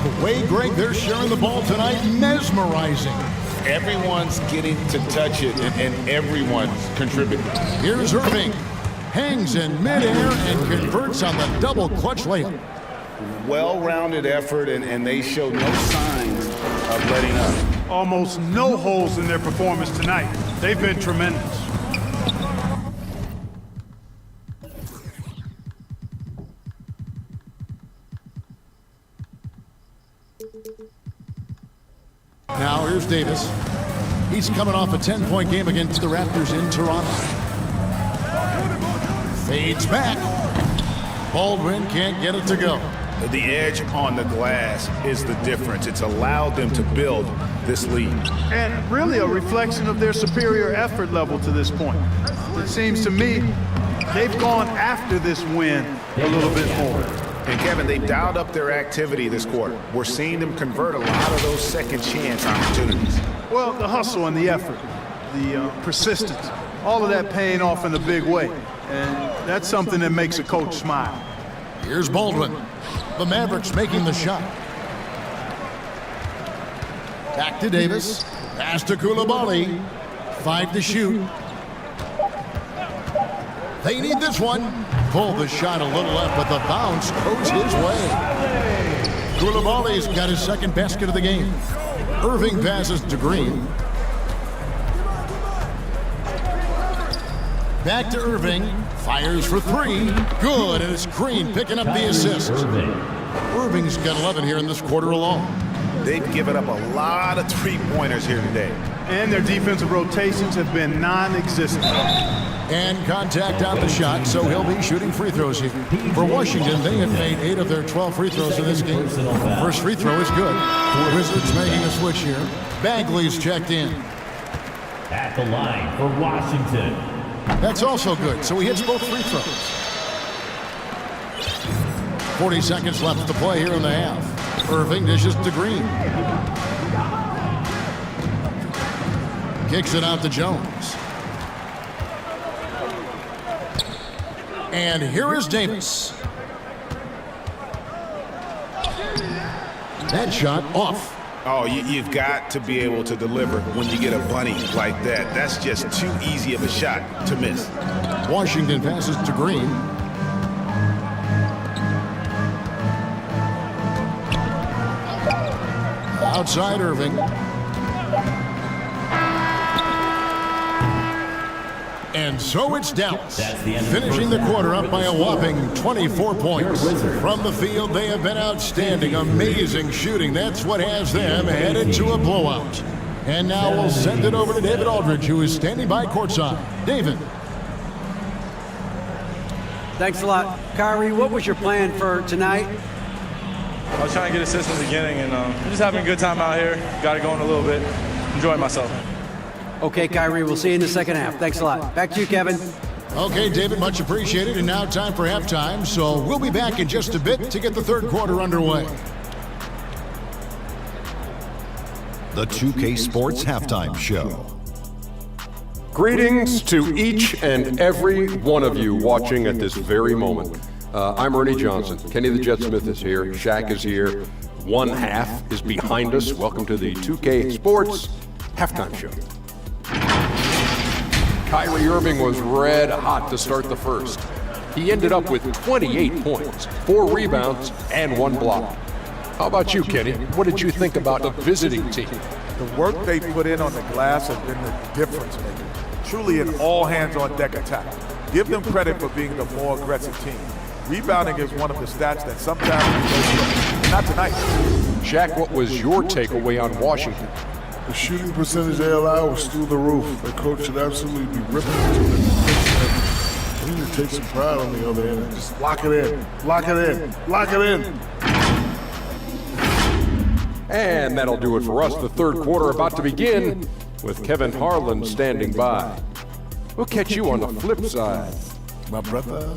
[SPEAKER 6] The way, Greg, they're sharing the ball tonight, mesmerizing.
[SPEAKER 7] Everyone's getting to touch it, and everyone's contributing.
[SPEAKER 6] Here's Irving. Hangs in midair and converts on the double clutch layup.
[SPEAKER 7] Well-rounded effort, and they show no signs of letting up.
[SPEAKER 8] Almost no holes in their performance tonight. They've been tremendous.
[SPEAKER 6] Now here's Davis. He's coming off a 10-point game against the Raptors in Toronto. Fades back. Baldwin can't get it to go.
[SPEAKER 7] The edge on the glass is the difference. It's allowed them to build this lead.
[SPEAKER 8] And really a reflection of their superior effort level to this point. It seems to me they've gone after this win a little bit more.
[SPEAKER 7] And Kevin, they've dialed up their activity this quarter. We're seeing them convert a lot of those second chance opportunities.
[SPEAKER 8] Well, the hustle and the effort, the persistence, all of that paying off in a big way. And that's something that makes a coach smile.
[SPEAKER 6] Here's Baldwin. The Mavericks making the shot. Back to Davis. Pass to Koulibaly. 5 to shoot. They need this one. Pulled the shot a little left, but the bounce goes his way. Koulibaly's got his second basket of the game. Irving passes to Green. Back to Irving. Fires for 3. Good, and it's Green picking up the assist. Irving's got 11 here in this quarter alone.
[SPEAKER 7] They've given up a lot of three-pointers here today.
[SPEAKER 8] And their defensive rotations have been non-existent.
[SPEAKER 6] And contact on the shot, so he'll be shooting free throws here. For Washington, they have made 8 of their 12 free throws in this game. First free throw is good. Wizards making a switch here. Bagley's checked in.
[SPEAKER 9] At the line for Washington.
[SPEAKER 6] That's also good, so he hits both free throws. 40 seconds left to play here in the half. Irving dishes to Green. Kicks it out to Jones. And here is Davis. That shot off.
[SPEAKER 7] Oh, you've got to be able to deliver when you get a bunny like that. That's just too easy of a shot to miss.
[SPEAKER 6] Washington passes to Green. Outside Irving. And so it's Dallas, finishing the quarter up by a whopping 24 points. From the field, they have been outstanding, amazing shooting. That's what has them headed to a blowout. And now we'll send it over to David Aldridge, who is standing by courtside. David.
[SPEAKER 10] Thanks a lot. Kyrie, what was your plan for tonight?
[SPEAKER 11] I was trying to get assists in the beginning, and I'm just having a good time out here. Got it going a little bit. Enjoying myself.
[SPEAKER 10] Okay, Kyrie, we'll see you in the second half. Thanks a lot. Back to you, Kevin.
[SPEAKER 6] Okay, David, much appreciated. And now time for halftime, so we'll be back in just a bit to get the third quarter underway.
[SPEAKER 12] The 2K Sports Halftime Show.
[SPEAKER 13] Greetings to each and every one of you watching at this very moment. I'm Ernie Johnson. Kenny the Jet Smith is here. Shaq is here. One half is behind us. Welcome to the 2K Sports Halftime Show. Kyrie Irving was red hot to start the first. He ended up with 28 points, 4 rebounds, and 1 block. How about you, Kenny? What did you think about the visiting team?
[SPEAKER 14] The work they put in on the glass has been the difference maker. Truly an all-hands-on-deck attack. Give them credit for being the more aggressive team. Rebounding is one of the stats that sometimes we not tonight.
[SPEAKER 13] Shaq, what was your takeaway on Washington?
[SPEAKER 15] The shooting percentage they allow was through the roof. The coach should absolutely be ripping into it. They need to take some pride on the other end and just lock it in, lock it in, lock it in.
[SPEAKER 13] And that'll do it for us. The third quarter about to begin with Kevin Harlan standing by. We'll catch you on the flip side.
[SPEAKER 15] My brother.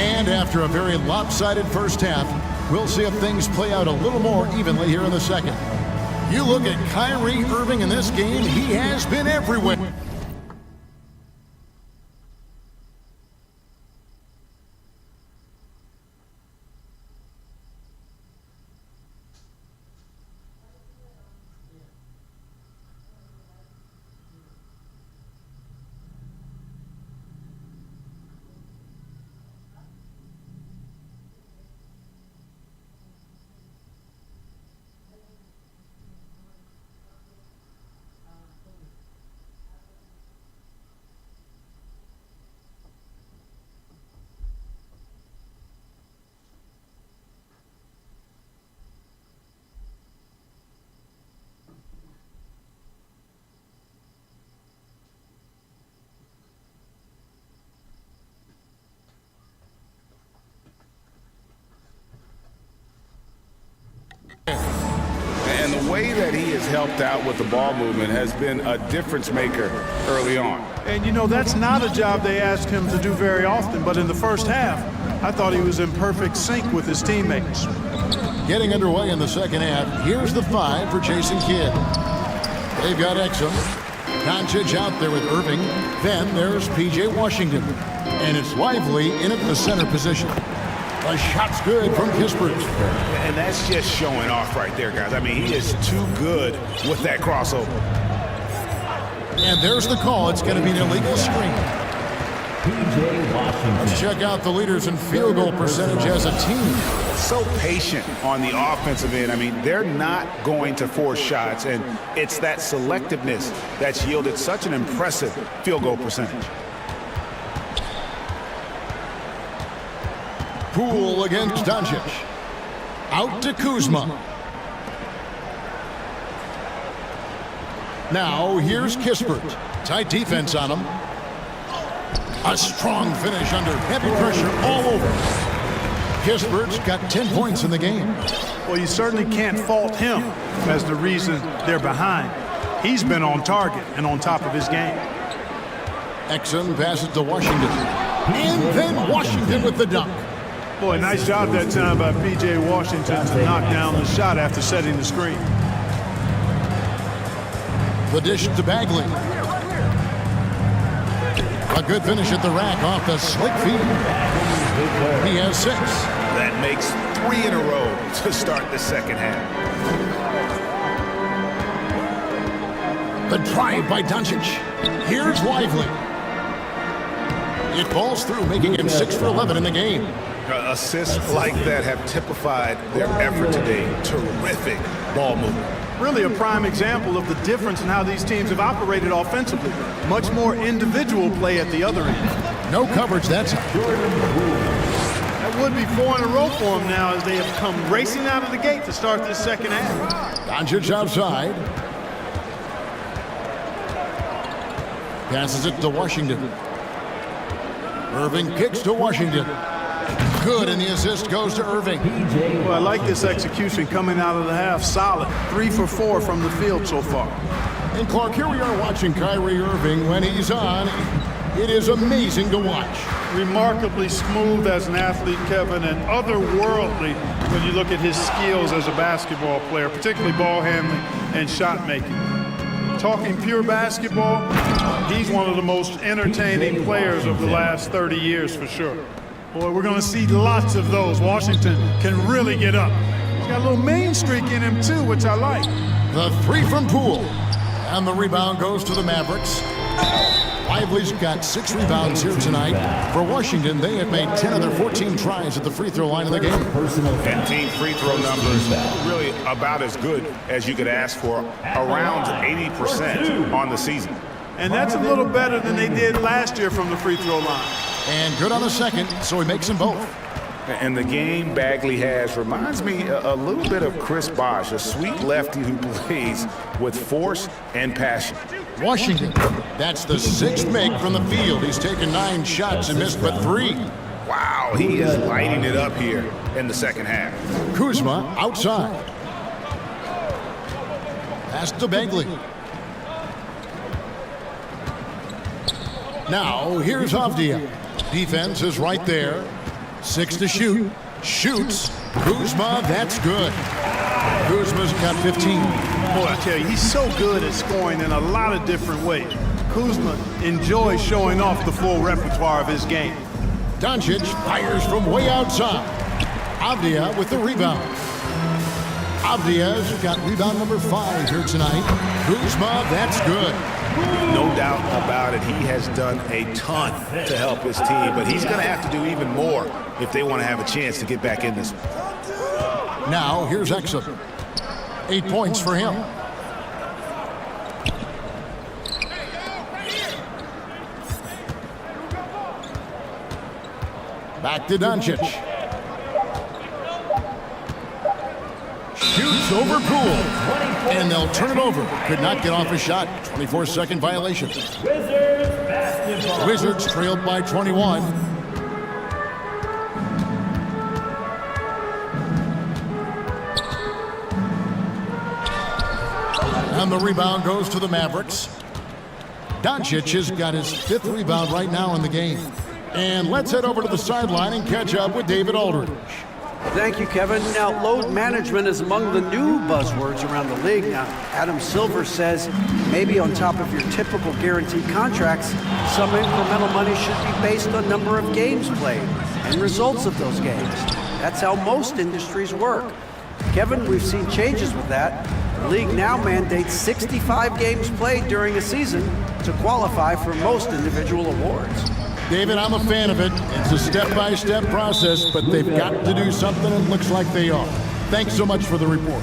[SPEAKER 6] And after a very lopsided first half, we'll see if things play out a little more evenly here in the second. You look at Kyrie Irving in this game, he has been everywhere.
[SPEAKER 7] the way that he has helped out with the ball movement has been a difference maker early on.
[SPEAKER 8] And you know, that's not a job they ask him to do very often, but in the first half, I thought he was in perfect sync with his teammates.
[SPEAKER 6] Getting underway in the second half, here's the 5 for Jason Kidd. They've got Exum, Doncic out there with Irving. Then there's P.J. Washington. And it's Lively in at the center position. The shot's good from Kispert.
[SPEAKER 7] And that's just showing off right there, guys. I mean, he is too good with that crossover.
[SPEAKER 6] And there's the call. It's going to be an illegal screen.
[SPEAKER 9] P.J. Washington.
[SPEAKER 6] Let's check out the leaders in field goal percentage as a team.
[SPEAKER 7] So patient on the offensive end. I mean, they're not going to force shots, and it's that selectiveness that's yielded such an impressive field goal percentage.
[SPEAKER 6] Poole against Doncic. Out to Kuzma. Now here's Kispert. Tight defense on him. A strong finish under heavy pressure all over. Kispert's got 10 points in the game.
[SPEAKER 8] Well, you certainly can't fault him as the reason they're behind. He's been on target and on top of his game.
[SPEAKER 6] Exum passes to Washington. And then Washington with the dunk.
[SPEAKER 8] Boy, nice job that time by P.J. Washington to knock down the shot after setting the screen.
[SPEAKER 6] The dish to Bagley. A good finish at the rack off the slick feed. He has 6.
[SPEAKER 7] That makes 3 in a row to start the second half.
[SPEAKER 6] The drive by Doncic. Here's Lively. It falls through, making him 6 for 11 in the game.
[SPEAKER 7] Assists like that have typified their effort today. Terrific ball movement.
[SPEAKER 8] Really a prime example of the difference in how these teams have operated offensively. Much more individual play at the other end.
[SPEAKER 6] No coverage, that's
[SPEAKER 8] That would be 4 in a row for them now as they have come racing out of the gate to start this second half.
[SPEAKER 6] Doncic outside. Passes it to Washington. Irving kicks to Washington. Good, and the assist goes to Irving.
[SPEAKER 8] Well, I like this execution coming out of the half. Solid. 3 for 4 from the field so far.
[SPEAKER 6] And Clark, here we are watching Kyrie Irving. When he's on, it is amazing to watch.
[SPEAKER 8] Remarkably smooth as an athlete, Kevin, and otherworldly when you look at his skills as a basketball player, particularly ball handling and shot making. Talking pure basketball, he's one of the most entertaining players of the last 30 years for sure. Boy, we're going to see lots of those. Washington can really get up. He's got a little main streak in him too, which I like.
[SPEAKER 6] The 3 from Poole. And the rebound goes to the Mavericks. Lively's got 6 rebounds here tonight. For Washington, they have made 10 of their 14 tries at the free throw line of the game.
[SPEAKER 7] And team free throw numbers really about as good as you could ask for, around 80% on the season.
[SPEAKER 8] And that's a little better than they did last year from the free throw line.
[SPEAKER 6] And good on the second, so he makes them both.
[SPEAKER 7] And the game Bagley has reminds me a little bit of Chris Bosh, a sweet lefty who plays with force and passion.
[SPEAKER 6] Washington, that's the 6th make from the field. He's taken 9 shots and missed but 3.
[SPEAKER 7] Wow, he is lighting it up here in the second half.
[SPEAKER 6] Kuzma outside. Pass to Bagley. Now, here's Avdia. Defense is right there. 6 to shoot. Shoots. Kuzma, that's good. Kuzma's got 15.
[SPEAKER 8] Boy, I tell you, he's so good at scoring in a lot of different ways. Kuzma enjoys showing off the full repertoire of his game.
[SPEAKER 6] Doncic fires from way outside. Avdia with the rebound. Avdia's got rebound number 5 here tonight. Kuzma, that's good.
[SPEAKER 7] No doubt about it, he has done a ton to help his team, but he's going to have to do even more if they want to have a chance to get back in this one.
[SPEAKER 6] Now, here's Exum. 8 points for him. Back to Doncic. Shoots over Poole. And they'll turn it over. Could not get off a shot. 24-second violation. Wizards trailed by 21. And the rebound goes to the Mavericks. Doncic has got his 5th rebound right now in the game. And let's head over to the sideline and catch up with David Aldridge.
[SPEAKER 10] Thank you, Kevin. Now, load management is among the new buzzwords around the league. Now, Adam Silver says maybe on top of your typical guaranteed contracts, some incremental money should be based on number of games played and results of those games. That's how most industries work. Kevin, we've seen changes with that. The league now mandates 65 games played during a season to qualify for most individual awards.
[SPEAKER 6] David, I'm a fan of it. It's a step-by-step process, but they've got to do something, and it looks like they are. Thanks so much for the report.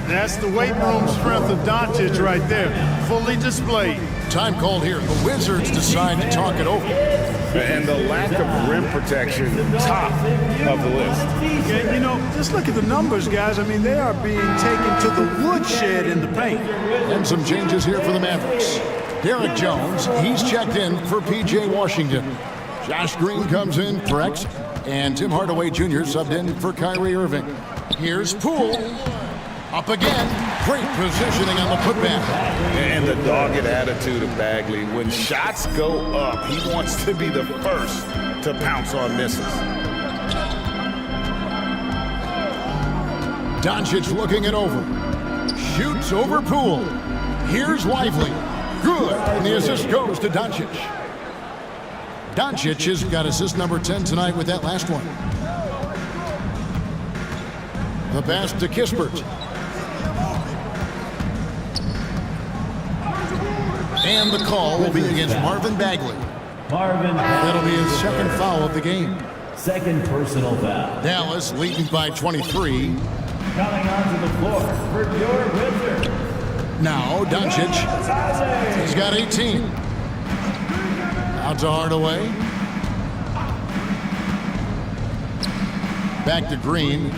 [SPEAKER 8] That's the weight room strength of Doncic right there, fully displayed.
[SPEAKER 6] Time called here. The Wizards decide to talk it over.
[SPEAKER 7] And the lack of rim protection, top of the list.
[SPEAKER 8] Yeah, you know, just look at the numbers, guys. I mean, they are being taken to the woodshed in the paint.
[SPEAKER 6] And some changes here for the Mavericks. Derek Jones, he's checked in for P.J. Washington. Josh Green comes in for X, and Tim Hardaway Jr. subbed in for Kyrie Irving. Here's Poole. Up again. Great positioning on the putback.
[SPEAKER 7] And the dogged attitude of Bagley. When shots go up, he wants to be the first to pounce on misses.
[SPEAKER 6] Doncic looking it over. Shoots over Poole. Here's Lively. Good. And the assist goes to Doncic. Doncic has got assist number 10 tonight with that last one. The pass to Kispert. And the call will be against Marvin Bagley. That'll be his second foul of the game.
[SPEAKER 9] Second personal foul.
[SPEAKER 6] Dallas leading by 23.
[SPEAKER 9] Coming onto the floor for your Wizards.
[SPEAKER 6] Now Doncic. He's got 18. Out to Hardaway. Back to Green.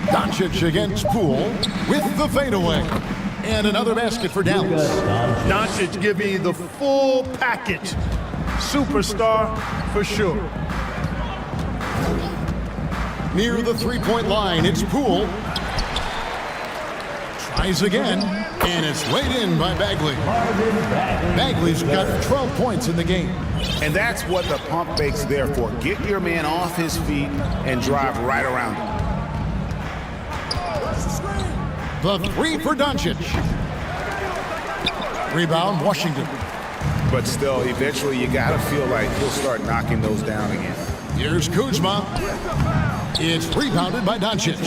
[SPEAKER 6] Doncic against Poole with the fadeaway. And another basket for Dallas.
[SPEAKER 8] Doncic giving you the full package. Superstar for sure.
[SPEAKER 6] Near the three-point line, it's Poole. Tries again, and it's laid in by Bagley. Bagley's got 12 points in the game.
[SPEAKER 7] And that's what the pump fake's there for. Get your man off his feet and drive right around him.
[SPEAKER 6] The three for Doncic. Rebound, Washington.
[SPEAKER 7] But still, eventually you gotta feel like he'll start knocking those down again.
[SPEAKER 6] Here's Kuzma. It's rebounded by Doncic.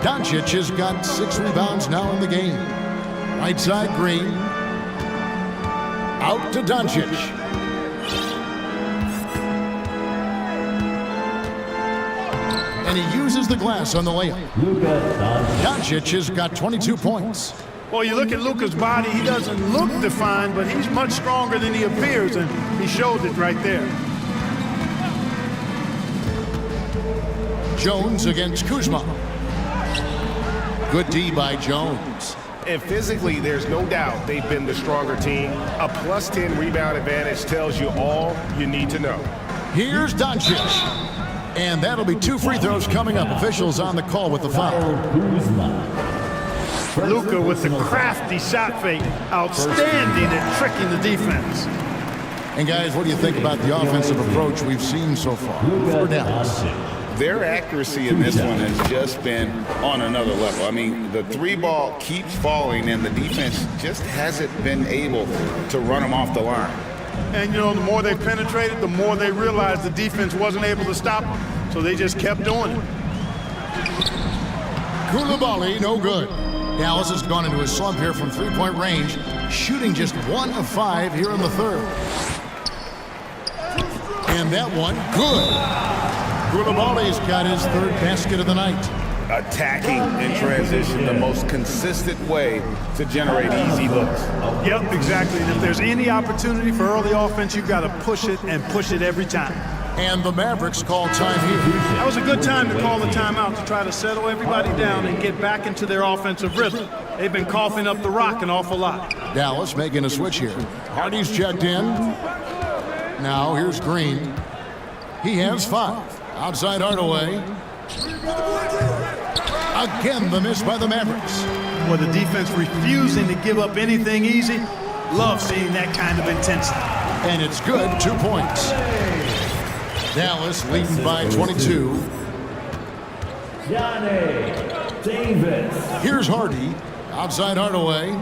[SPEAKER 6] Doncic has got 6 rebounds now in the game. Right side, Green. Out to Doncic. And he uses the glass on the layup. Doncic has got 22 points.
[SPEAKER 8] Well, you look at Luka's body, he doesn't look defined, but he's much stronger than he appears, and he showed it right there.
[SPEAKER 6] Jones against Kuzma. Good D by Jones.
[SPEAKER 7] And physically, there's no doubt they've been the stronger team. A plus 10 rebound advantage tells you all you need to know.
[SPEAKER 6] Here's Doncic. And that'll be 2 free throws coming up. Officials on the call with the foul.
[SPEAKER 8] Luka with the crafty shot fake. Outstanding at tricking the defense.
[SPEAKER 6] And guys, what do you think about the offensive approach we've seen so far for Dallas?
[SPEAKER 7] Their accuracy in this one has just been on another level. I mean, the 3-ball keeps falling, and the defense just hasn't been able to run them off the line.
[SPEAKER 8] And, you know, the more they penetrated, the more they realized the defense wasn't able to stop them, so they just kept doing it.
[SPEAKER 6] Koulibaly, no good. Dallas has gone into a slump here from 3-point range, shooting just 1 of 5 here in the third. And that one, good. Koulibaly's got his 3rd basket of the night.
[SPEAKER 7] Attacking in transition, the most consistent way to generate easy looks.
[SPEAKER 8] Yep, exactly. And if there's any opportunity for early offense, you've got to push it and push it every time.
[SPEAKER 6] And the Mavericks call time here.
[SPEAKER 8] That was a good time to call the timeout to try to settle everybody down and get back into their offensive rhythm. They've been coughing up the rock an awful lot.
[SPEAKER 6] Dallas making a switch here. Hardy's checked in. Now here's Green. He has 5. Outside Hardaway. Again, the miss by the Mavericks.
[SPEAKER 8] Well, the defense refusing to give up anything easy. Love seeing that kind of intensity.
[SPEAKER 6] And it's good, 2 points. Dallas leading by 22.
[SPEAKER 9] Davis.
[SPEAKER 6] Here's Hardy. Outside Hardaway.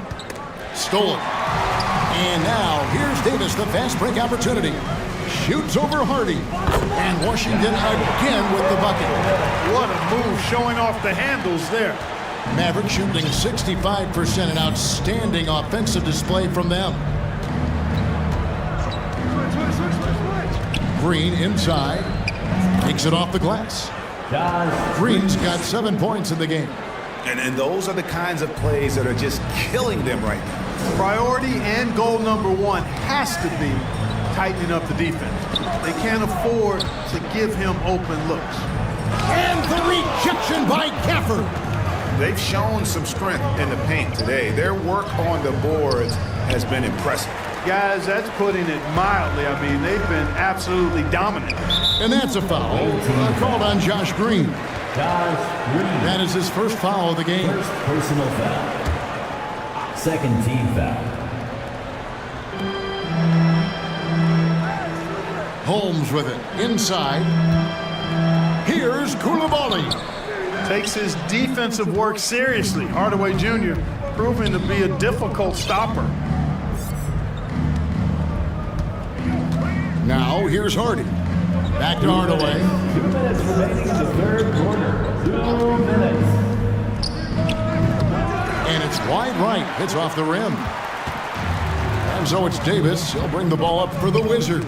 [SPEAKER 6] Stolen. And now here's Davis, the fast break opportunity. Shoots over Hardy. And Washington again with the bucket.
[SPEAKER 8] What a move, showing off the handles there.
[SPEAKER 6] Maverick shooting 65%, an outstanding offensive display from them. Green inside. Takes it off the glass. Green's got 7 points in the game.
[SPEAKER 7] And those are the kinds of plays that are just killing them right now.
[SPEAKER 8] Priority and goal number one has to be tightening up the defense. They can't afford to give him open looks.
[SPEAKER 6] And the rejection by Gafford.
[SPEAKER 7] They've shown some strength in the paint today. Their work on the boards has been impressive.
[SPEAKER 8] Guys, that's putting it mildly. I mean, they've been absolutely dominant.
[SPEAKER 6] And that's a foul. Called on Josh Green. That is his first foul of the game.
[SPEAKER 9] First personal foul. Second team foul.
[SPEAKER 6] Holmes with it. Inside. Here's Koulibaly.
[SPEAKER 8] Takes his defensive work seriously. Hardaway Jr. proving to be a difficult stopper.
[SPEAKER 6] Now here's Hardy. Back to Hardaway.
[SPEAKER 9] 2 minutes remaining in the third quarter. 2 minutes.
[SPEAKER 6] And it's wide right. Hits off the rim. And so it's Davis. He'll bring the ball up for the Wizards.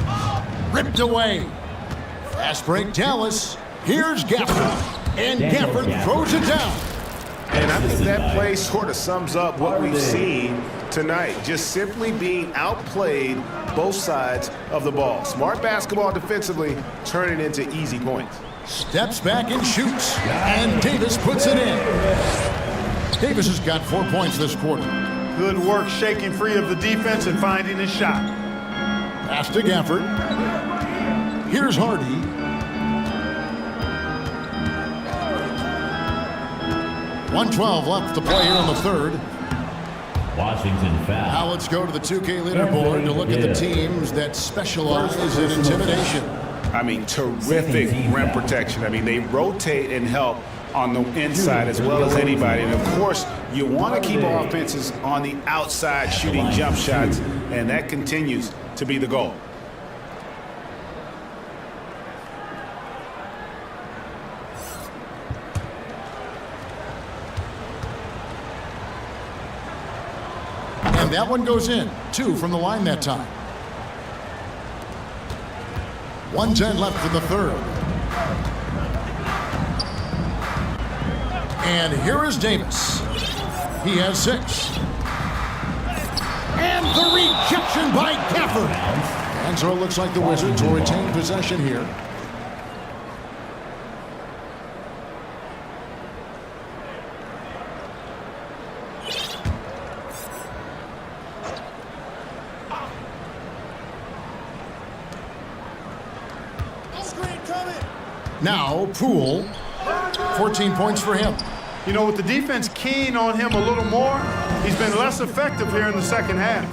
[SPEAKER 6] Ripped away. Fast break Dallas. Here's Gafford. And Gafford throws it down.
[SPEAKER 7] And I think that play sort of sums up what we've seen tonight. Just simply being outplayed both sides of the ball. Smart basketball defensively, turning into easy points.
[SPEAKER 6] Steps back and shoots. And Davis puts it in. Davis has got 4 points this quarter.
[SPEAKER 8] Good work shaking free of the defense and finding his shot.
[SPEAKER 6] Pass to Gafford. Here's Hardy. .112 left to play here in the third.
[SPEAKER 9] Washington foul.
[SPEAKER 6] Now let's go to the 2K leaderboard to look at the teams that specialize in intimidation.
[SPEAKER 7] I mean, terrific rim protection. I mean, they rotate and help on the inside as well as anybody. And, of course, you want to keep offenses on the outside shooting jump shots, and that continues to be the goal.
[SPEAKER 6] And that one goes in. 2 from the line that time. 1:10 left in the third. And here is Davis. He has 6. And the rejection by Gafford. And so it looks like the Wizards will retain possession here. Now, Poole, 14 points for him.
[SPEAKER 8] You know, with the defense keen on him a little more, he's been less effective here in the second half.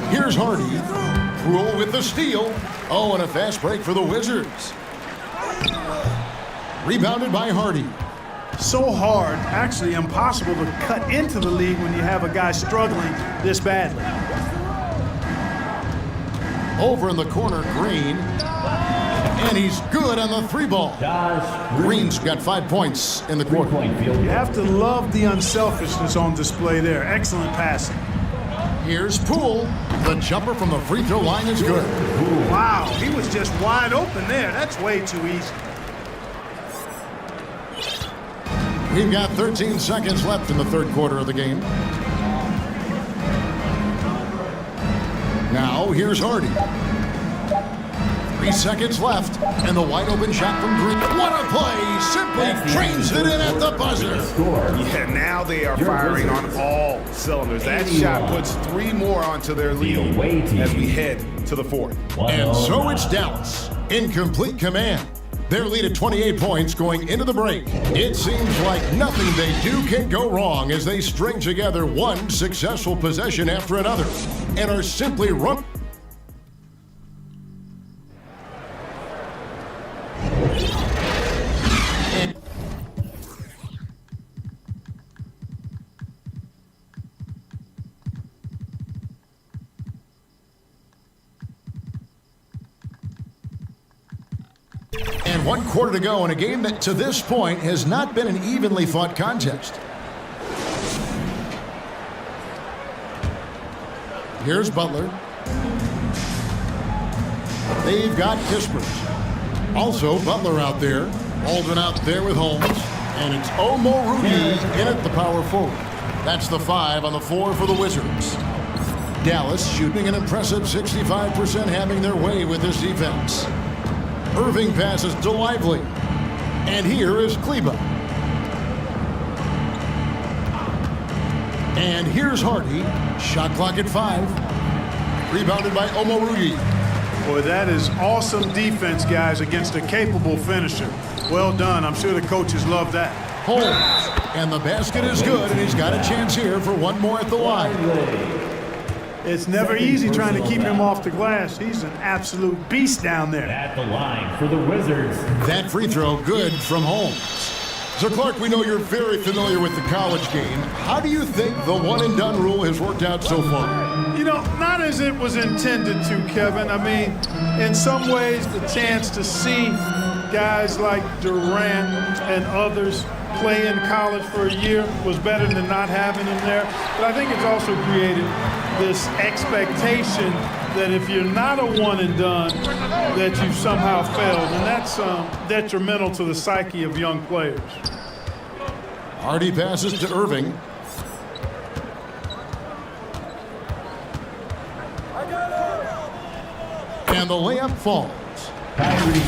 [SPEAKER 6] Here's Hardy. Poole with the steal. Oh, and a fast break for the Wizards. Rebounded by Hardy.
[SPEAKER 8] So hard, actually impossible to cut into the league when you have a guy struggling this badly.
[SPEAKER 6] Over in the corner, Green. And he's good on the 3 ball. Green's got 5 points in the quarter.
[SPEAKER 8] You have to love the unselfishness on display there. Excellent passing.
[SPEAKER 6] Here's Poole. The jumper from the free throw line is good.
[SPEAKER 8] Wow, he was just wide open there. That's way too easy.
[SPEAKER 6] We've got 13 seconds left in the third quarter of the game. Now, here's Hardy. 3 seconds left, and the wide open shot from Green. What a play! Simply trains it in at the buzzer.
[SPEAKER 7] Yeah, now they are firing on all cylinders. That shot puts 3 more onto their lead as we head to the fourth.
[SPEAKER 6] And so it's Dallas. in complete command. Their lead at 28 points going into the break. It seems like nothing they do can go wrong as they string together one successful possession after another and are simply run. And 1 quarter to go in a game that to this point has not been an evenly fought contest. Here's Butler. They've got Kispers. Also Butler out there. Baldwin out there with Holmes. And it's Omoruyi in at the power forward. That's the 5 on the 4 for the Wizards. Dallas shooting an impressive 65%, having their way with this defense. Irving passes to Lively. And here is Kleba. And here's Hardy. Shot clock at 5. Rebounded by Omoruyi.
[SPEAKER 8] Boy, that is awesome defense, guys, against a capable finisher. Well done. I'm sure the coaches love that.
[SPEAKER 6] Holmes. And the basket is good, and he's got a chance here for one more at the line.
[SPEAKER 8] It's never easy trying to keep him off the glass. He's an absolute beast down there.
[SPEAKER 9] At the line for the Wizards.
[SPEAKER 6] That free throw good from Holmes. So, Clark, we know you're very familiar with the college game. How do you think the one-and-done rule has worked out so far?
[SPEAKER 8] You know, not as it was intended to, Kevin. I mean, in some ways, the chance to see guys like Durant and others play in college for a year was better than not having them there. But I think it's also created this expectation that if you're not a one-and-done, that you've somehow failed. And that's detrimental to the psyche of young players.
[SPEAKER 6] Hardy passes to Irving. And the layup falls.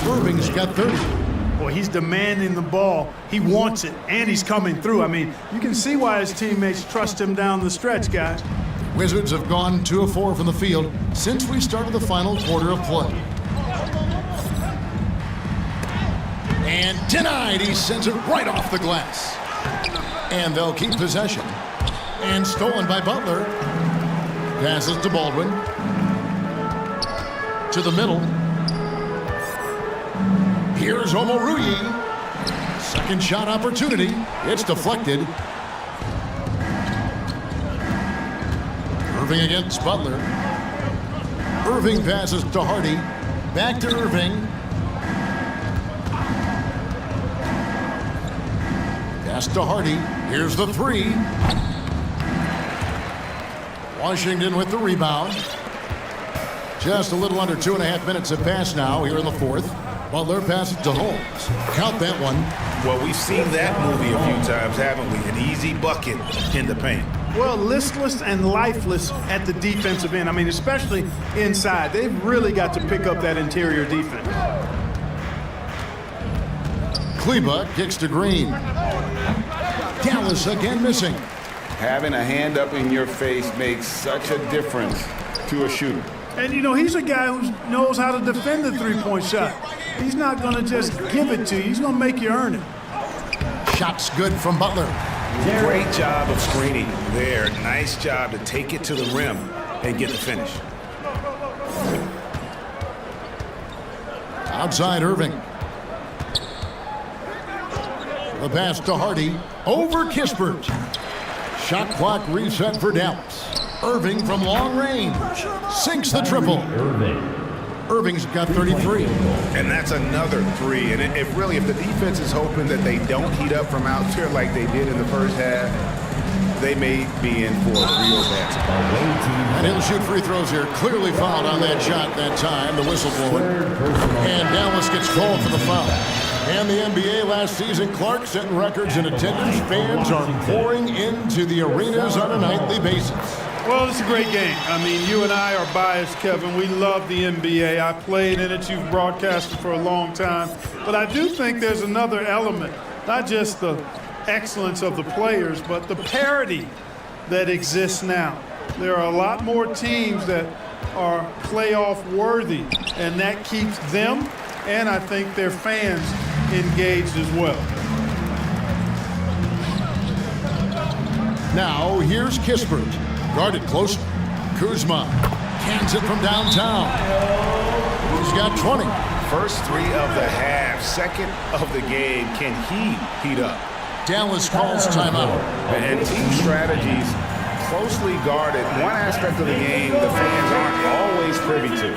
[SPEAKER 6] Irving's got 30.
[SPEAKER 8] Boy, he's demanding the ball. He wants it, and he's coming through. I mean, you can see why his teammates trust him down the stretch, guys.
[SPEAKER 6] Wizards have gone 2 of 4 from the field since we started the final quarter of play. And denied. He sends it right off the glass. And they'll keep possession. And stolen by Butler. Passes to Baldwin. To the middle. Here's Omoruyi. Second shot opportunity. It's deflected. Irving against Butler. Irving passes to Hardy. Back to Irving. Pass to Hardy. Here's the 3. Washington with the rebound. Just a little under 2.5 minutes have passed now here in the 4th. Butler passes to Holmes. Count that one.
[SPEAKER 7] Well, we've seen that movie a few times, haven't we? An easy bucket in the paint.
[SPEAKER 8] Well, listless and lifeless at the defensive end. I mean, especially inside. They've really got to pick up that interior defense.
[SPEAKER 6] Kleba kicks to Green. Dallas again missing.
[SPEAKER 7] Having a hand up in your face makes such a difference to a shooter.
[SPEAKER 8] And, you know, he's a guy who knows how to defend the three-point shot. He's not going to just give it to you. He's going to make you earn it.
[SPEAKER 6] Shot's good from Butler.
[SPEAKER 7] Great job of screening there. Nice job to take it to the rim and get the finish.
[SPEAKER 6] Outside Irving. The pass to Hardy. Over Kispers. Shot clock reset for Dallas. Irving from long range. Sinks the triple. Irving's got 33.
[SPEAKER 7] And that's another 3. And if the defense is hoping that they don't heat up from out here like they did in the first half, they may be in for a real bad spot.
[SPEAKER 6] And he'll shoot free throws here. Clearly fouled on that shot that time. The whistle blowing. And Dallas gets called for the foul. And the NBA last season, Clark setting records in attendance. Fans are pouring into the arenas on a nightly basis.
[SPEAKER 8] Well, it's a great game. I mean, you and I are biased, Kevin. We love the NBA. I played in it. You've broadcasted for a long time. But I do think there's another element, not just the excellence of the players, but the parity that exists now. There are a lot more teams that are playoff worthy, and that keeps them and I think their fans engaged as well.
[SPEAKER 6] Now, here's Kispert. Guarded close. Kuzma cans it from downtown. He's got 20.
[SPEAKER 7] First 3 of the half, second of the game. Can he heat up?
[SPEAKER 6] Dallas calls timeout.
[SPEAKER 7] And team strategies closely guarded. One aspect of the game the fans aren't always privy to.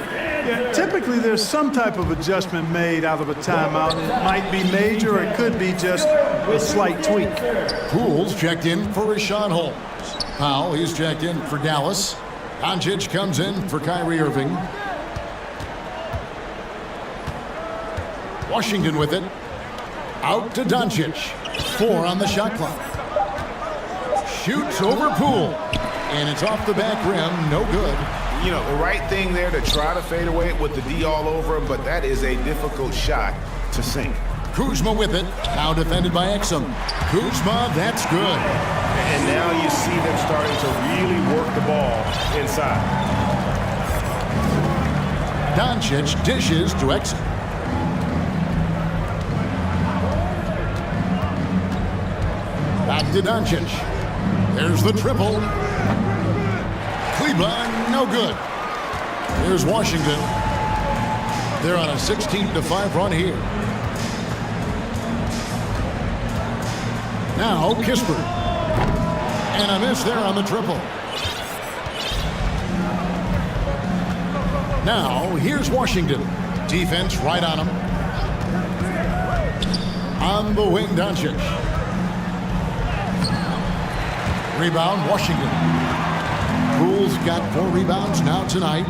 [SPEAKER 8] Yeah, typically there's some type of adjustment made out of a timeout. It might be major, or it could be just a slight tweak.
[SPEAKER 6] Poole's checked in for Rashawn Holmes. Powell, he's checked in for Dallas. Doncic comes in for Kyrie Irving. Washington with it. Out to Doncic. 4 on the shot clock. Shoots over Poole. And it's off the back rim. No good.
[SPEAKER 7] You know, the right thing there to try to fade away with the D all over him, but that is a difficult shot to sink.
[SPEAKER 6] Kuzma with it. Now defended by Exum. Kuzma, that's good.
[SPEAKER 7] And now you see them starting to really work the ball inside.
[SPEAKER 6] Doncic dishes to Exum. Back to Doncic. There's the triple. Cleveland, no good. Here's Washington. They're on a 16-5 run here. Now Kispert. And a miss there on the triple. Now here's Washington. Defense right on him. On the wing, Doncic. Rebound, Washington. Poole's got 4 rebounds now tonight.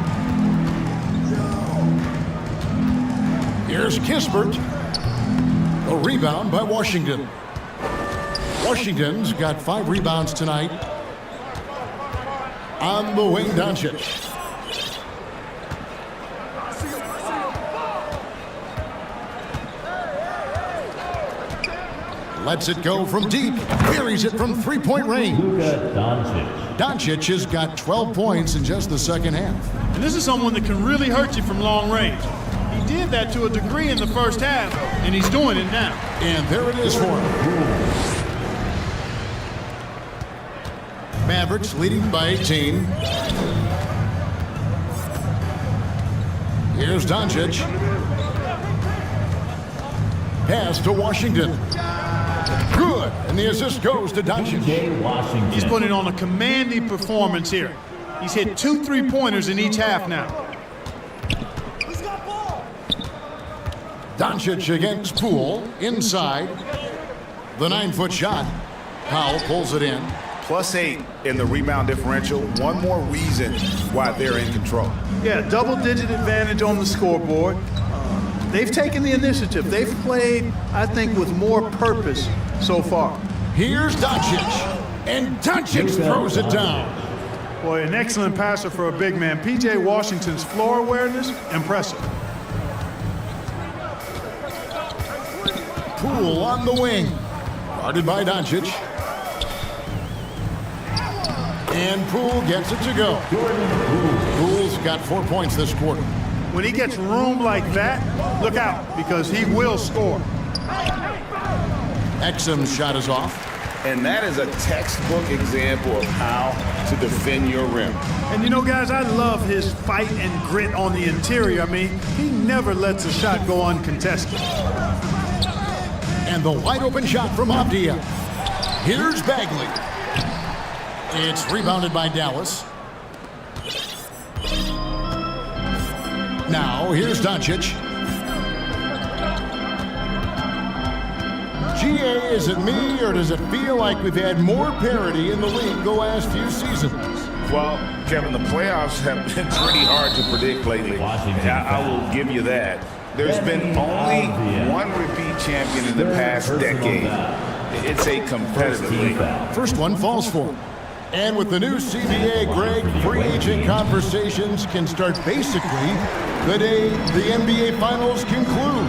[SPEAKER 6] Here's Kispert. A rebound by Washington. Washington's got 5 rebounds tonight. On the wing, Doncic. Lets it go from deep. Buries it from 3-point range. Doncic has got 12 points in just the second half.
[SPEAKER 8] And this is someone that can really hurt you from long range. He did that to a degree in the first half, and he's doing it now.
[SPEAKER 6] And there it is for him. Mavericks leading by 18. Here's Doncic. Pass to Washington. Good, and the assist goes to Doncic.
[SPEAKER 8] He's putting on a commanding performance here. He's hit 2 3-pointers in each half now.
[SPEAKER 6] Doncic against Poole, inside. The 9-foot shot. Powell pulls it in.
[SPEAKER 7] +8 in the rebound differential. One more reason why they're in control.
[SPEAKER 8] Yeah, double-digit advantage on the scoreboard. They've taken the initiative. They've played, I think, with more purpose so far.
[SPEAKER 6] Here's Doncic, and Doncic throws it down.
[SPEAKER 8] Boy, an excellent passer for a big man. P.J. Washington's floor awareness, impressive.
[SPEAKER 6] Poole on the wing, guarded by Doncic. And Poole gets it to go. Poole's got 4 points this quarter.
[SPEAKER 8] When he gets room like that, look out, because he will score.
[SPEAKER 6] Exum's shot is off.
[SPEAKER 7] And that is a textbook example of how to defend your rim.
[SPEAKER 8] And you know, guys, I love his fight and grit on the interior. I mean, he never lets a shot go uncontested.
[SPEAKER 6] And the wide open shot from Avdia. Here's Bagley. It's rebounded by Dallas. Now, here's Doncic. GA, is it me, or does it feel like we've had more parity in the league the last few seasons?
[SPEAKER 7] Well, Kevin, the playoffs have been pretty hard to predict lately. I will give you that. There's been only one repeat champion in the past decade. It's a competitive league.
[SPEAKER 6] First one falls for him. And with the new CBA, Greg, free agent conversations can start basically the day the NBA Finals conclude.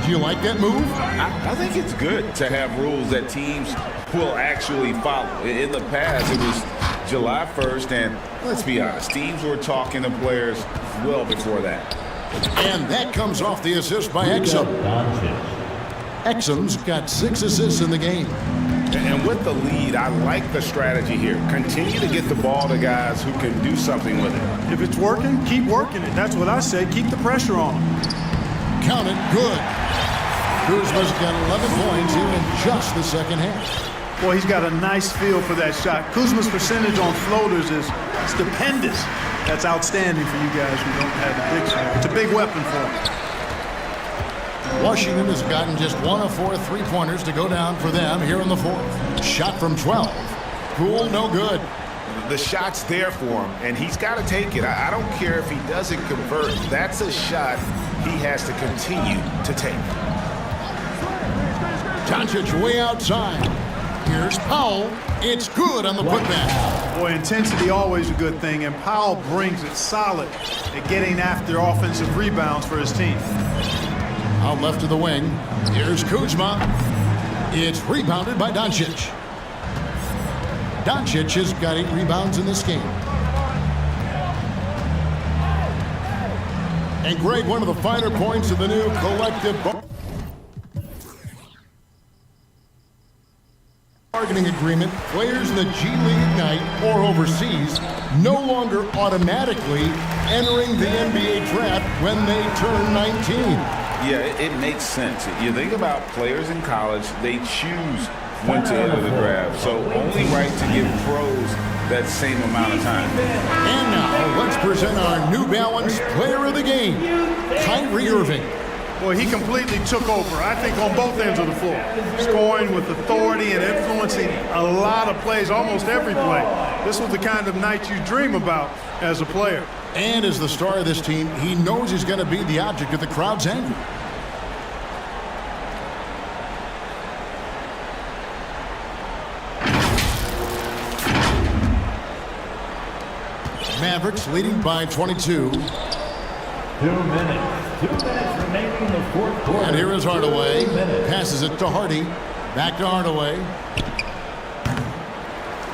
[SPEAKER 6] Do you like that move?
[SPEAKER 7] I think it's good to have rules that teams will actually follow. In the past, it was July 1st, and let's be honest, teams were talking to players well before that.
[SPEAKER 6] And that comes off the assist by Exum. Exum's got 6 assists in the game.
[SPEAKER 7] And with the lead, I like the strategy here. Continue to get the ball to guys who can do something with it.
[SPEAKER 8] If it's working, keep working it. That's what I say. Keep the pressure on him.
[SPEAKER 6] Count it, good. Kuzma's got 11 points here in just the second half.
[SPEAKER 8] Boy, he's got a nice feel for that shot. Kuzma's percentage on floaters is stupendous. That's outstanding for you guys who don't have the big shot. It's a big weapon for him.
[SPEAKER 6] Washington has gotten just 1 of 4 3-pointers to go down for them here in the fourth. Shot from 12. Poole, no good.
[SPEAKER 7] The shot's there for him, and he's got to take it. I don't care if he doesn't convert. That's a shot he has to continue to take.
[SPEAKER 6] Doncic way outside. Here's Powell. It's good on the putback.
[SPEAKER 8] Boy, intensity always a good thing, and Powell brings it solid at getting after offensive rebounds for his team.
[SPEAKER 6] Out left to the wing. Here's Kuzma. It's rebounded by Doncic. Doncic has got 8 rebounds in this game. And Greg, one of the finer points of the new collective bargaining agreement, players in the G League Ignite or overseas no longer automatically entering the NBA draft when they turn 19.
[SPEAKER 7] Yeah, it makes sense. You think about players in college, they choose when to enter the draft. So only right to give pros that same amount of time.
[SPEAKER 6] And now let's present our New Balance player of the game, Kyrie Irving.
[SPEAKER 8] Boy, he completely took over, I think, on both ends of the floor. Scoring with authority and influencing a lot of plays, almost every play. This was the kind of night you dream about as a player.
[SPEAKER 6] And as the star of this team, he knows he's going to be the object of the crowd's anger. Mavericks leading by 22.
[SPEAKER 9] 2 minutes. 2 minutes remaining in the fourth quarter.
[SPEAKER 6] And here is Hardaway. Passes it to Hardy. Back to Hardaway.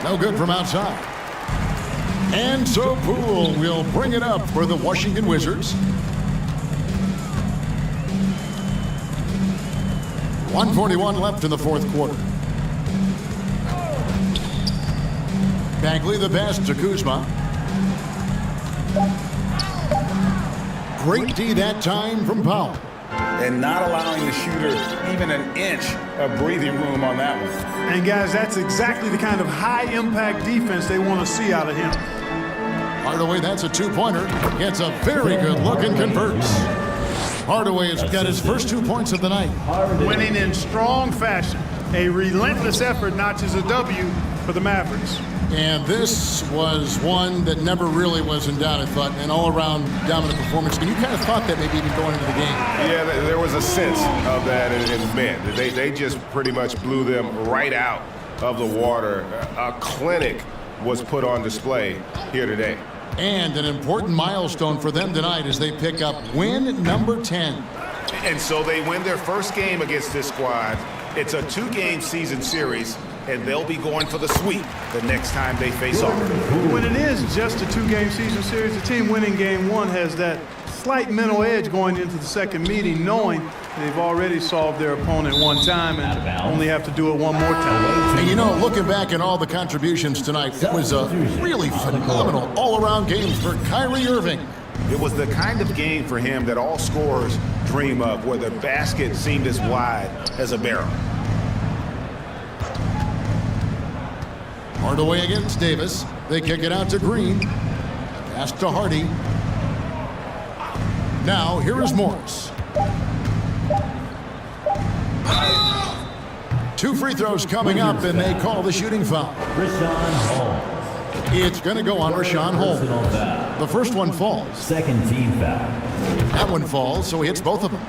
[SPEAKER 6] No good from outside. And so Poole will bring it up for the Washington Wizards. 1:41 left in the fourth quarter. Bagley the pass to Kuzma. Great D that time from Powell.
[SPEAKER 7] And not allowing the shooter even an inch of breathing room on that one.
[SPEAKER 8] And guys, that's exactly the kind of high-impact defense they want to see out of him.
[SPEAKER 6] Hardaway, that's a 2-pointer. Gets a very good look and converts. Hardaway has got his first 2 points of the night.
[SPEAKER 8] Winning in strong fashion. A relentless effort notches a W for the Mavericks.
[SPEAKER 6] And this was one that never really was in doubt, I thought, an all-around dominant performance. And you kind of thought that maybe even going into the game.
[SPEAKER 7] Yeah, there was a sense of that, and man, they just pretty much blew them right out of the water. A clinic was put on display here today.
[SPEAKER 6] And an important milestone for them tonight as they pick up win number 10.
[SPEAKER 7] And so they win their first game against this squad. It's a 2-game season series, and they'll be going for the sweep the next time they face off.
[SPEAKER 8] When it is just a 2-game season series, the team winning game 1 has that slight mental edge going into the second meeting, knowing they've already solved their opponent one time and only have to do it one more time.
[SPEAKER 6] And you know, looking back at all the contributions tonight, it was a really phenomenal all-around game for Kyrie Irving.
[SPEAKER 7] It was the kind of game for him that all scorers dream of, where the basket seemed as wide as a barrel.
[SPEAKER 6] Hardaway against Davis. They kick it out to Green. Pass to Hardy. Now, here is Morris. 2 free throws coming up, and they call the shooting foul.
[SPEAKER 9] Rashawn Holmes.
[SPEAKER 6] It's going to go on Rashawn Holmes. The first one falls.
[SPEAKER 9] Second team foul.
[SPEAKER 6] That one falls, so he hits both of them.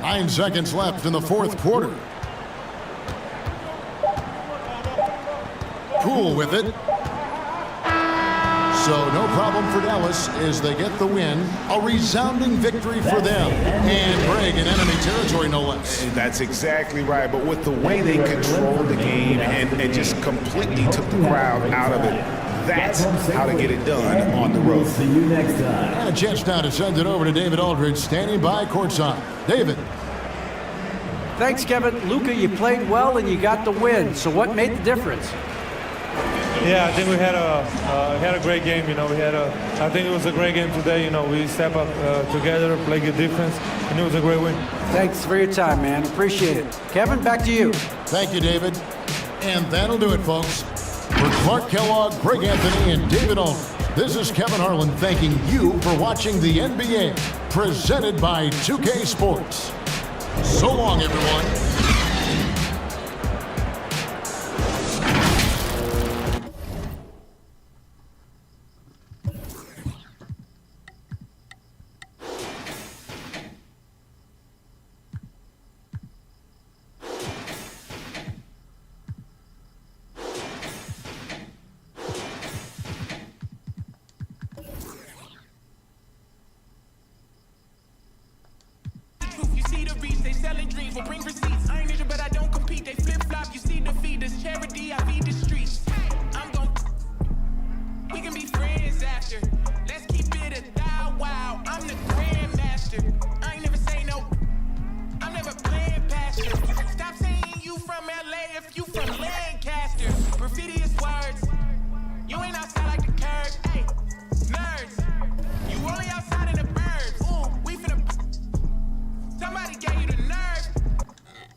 [SPEAKER 6] 9 seconds left in the fourth quarter. Poole with it. So no problem for Dallas as they get the win. A resounding victory for them. And Greg in enemy territory, no less.
[SPEAKER 7] That's exactly right. But with the way they controlled the game and just completely took the crowd out of it, That's how to get it done on the road.
[SPEAKER 9] See you next time.
[SPEAKER 6] And a chance now to send it over to David Aldridge, standing by courtside. David.
[SPEAKER 10] Thanks, Kevin. Luka, you played well and you got the win. So what made the difference?
[SPEAKER 11] Yeah, I think we had a great game. You know, I think it was a great game today. You know, we step up together, play good defense, and it was a great win.
[SPEAKER 10] Thanks for your time, man. Appreciate it. Kevin, back to you.
[SPEAKER 6] Thank you, David. And that'll do it, folks. For Clark Kellogg, Greg Anthony, and David Aldridge, this is Kevin Harlan thanking you for watching the NBA, presented by 2K Sports. So long, everyone.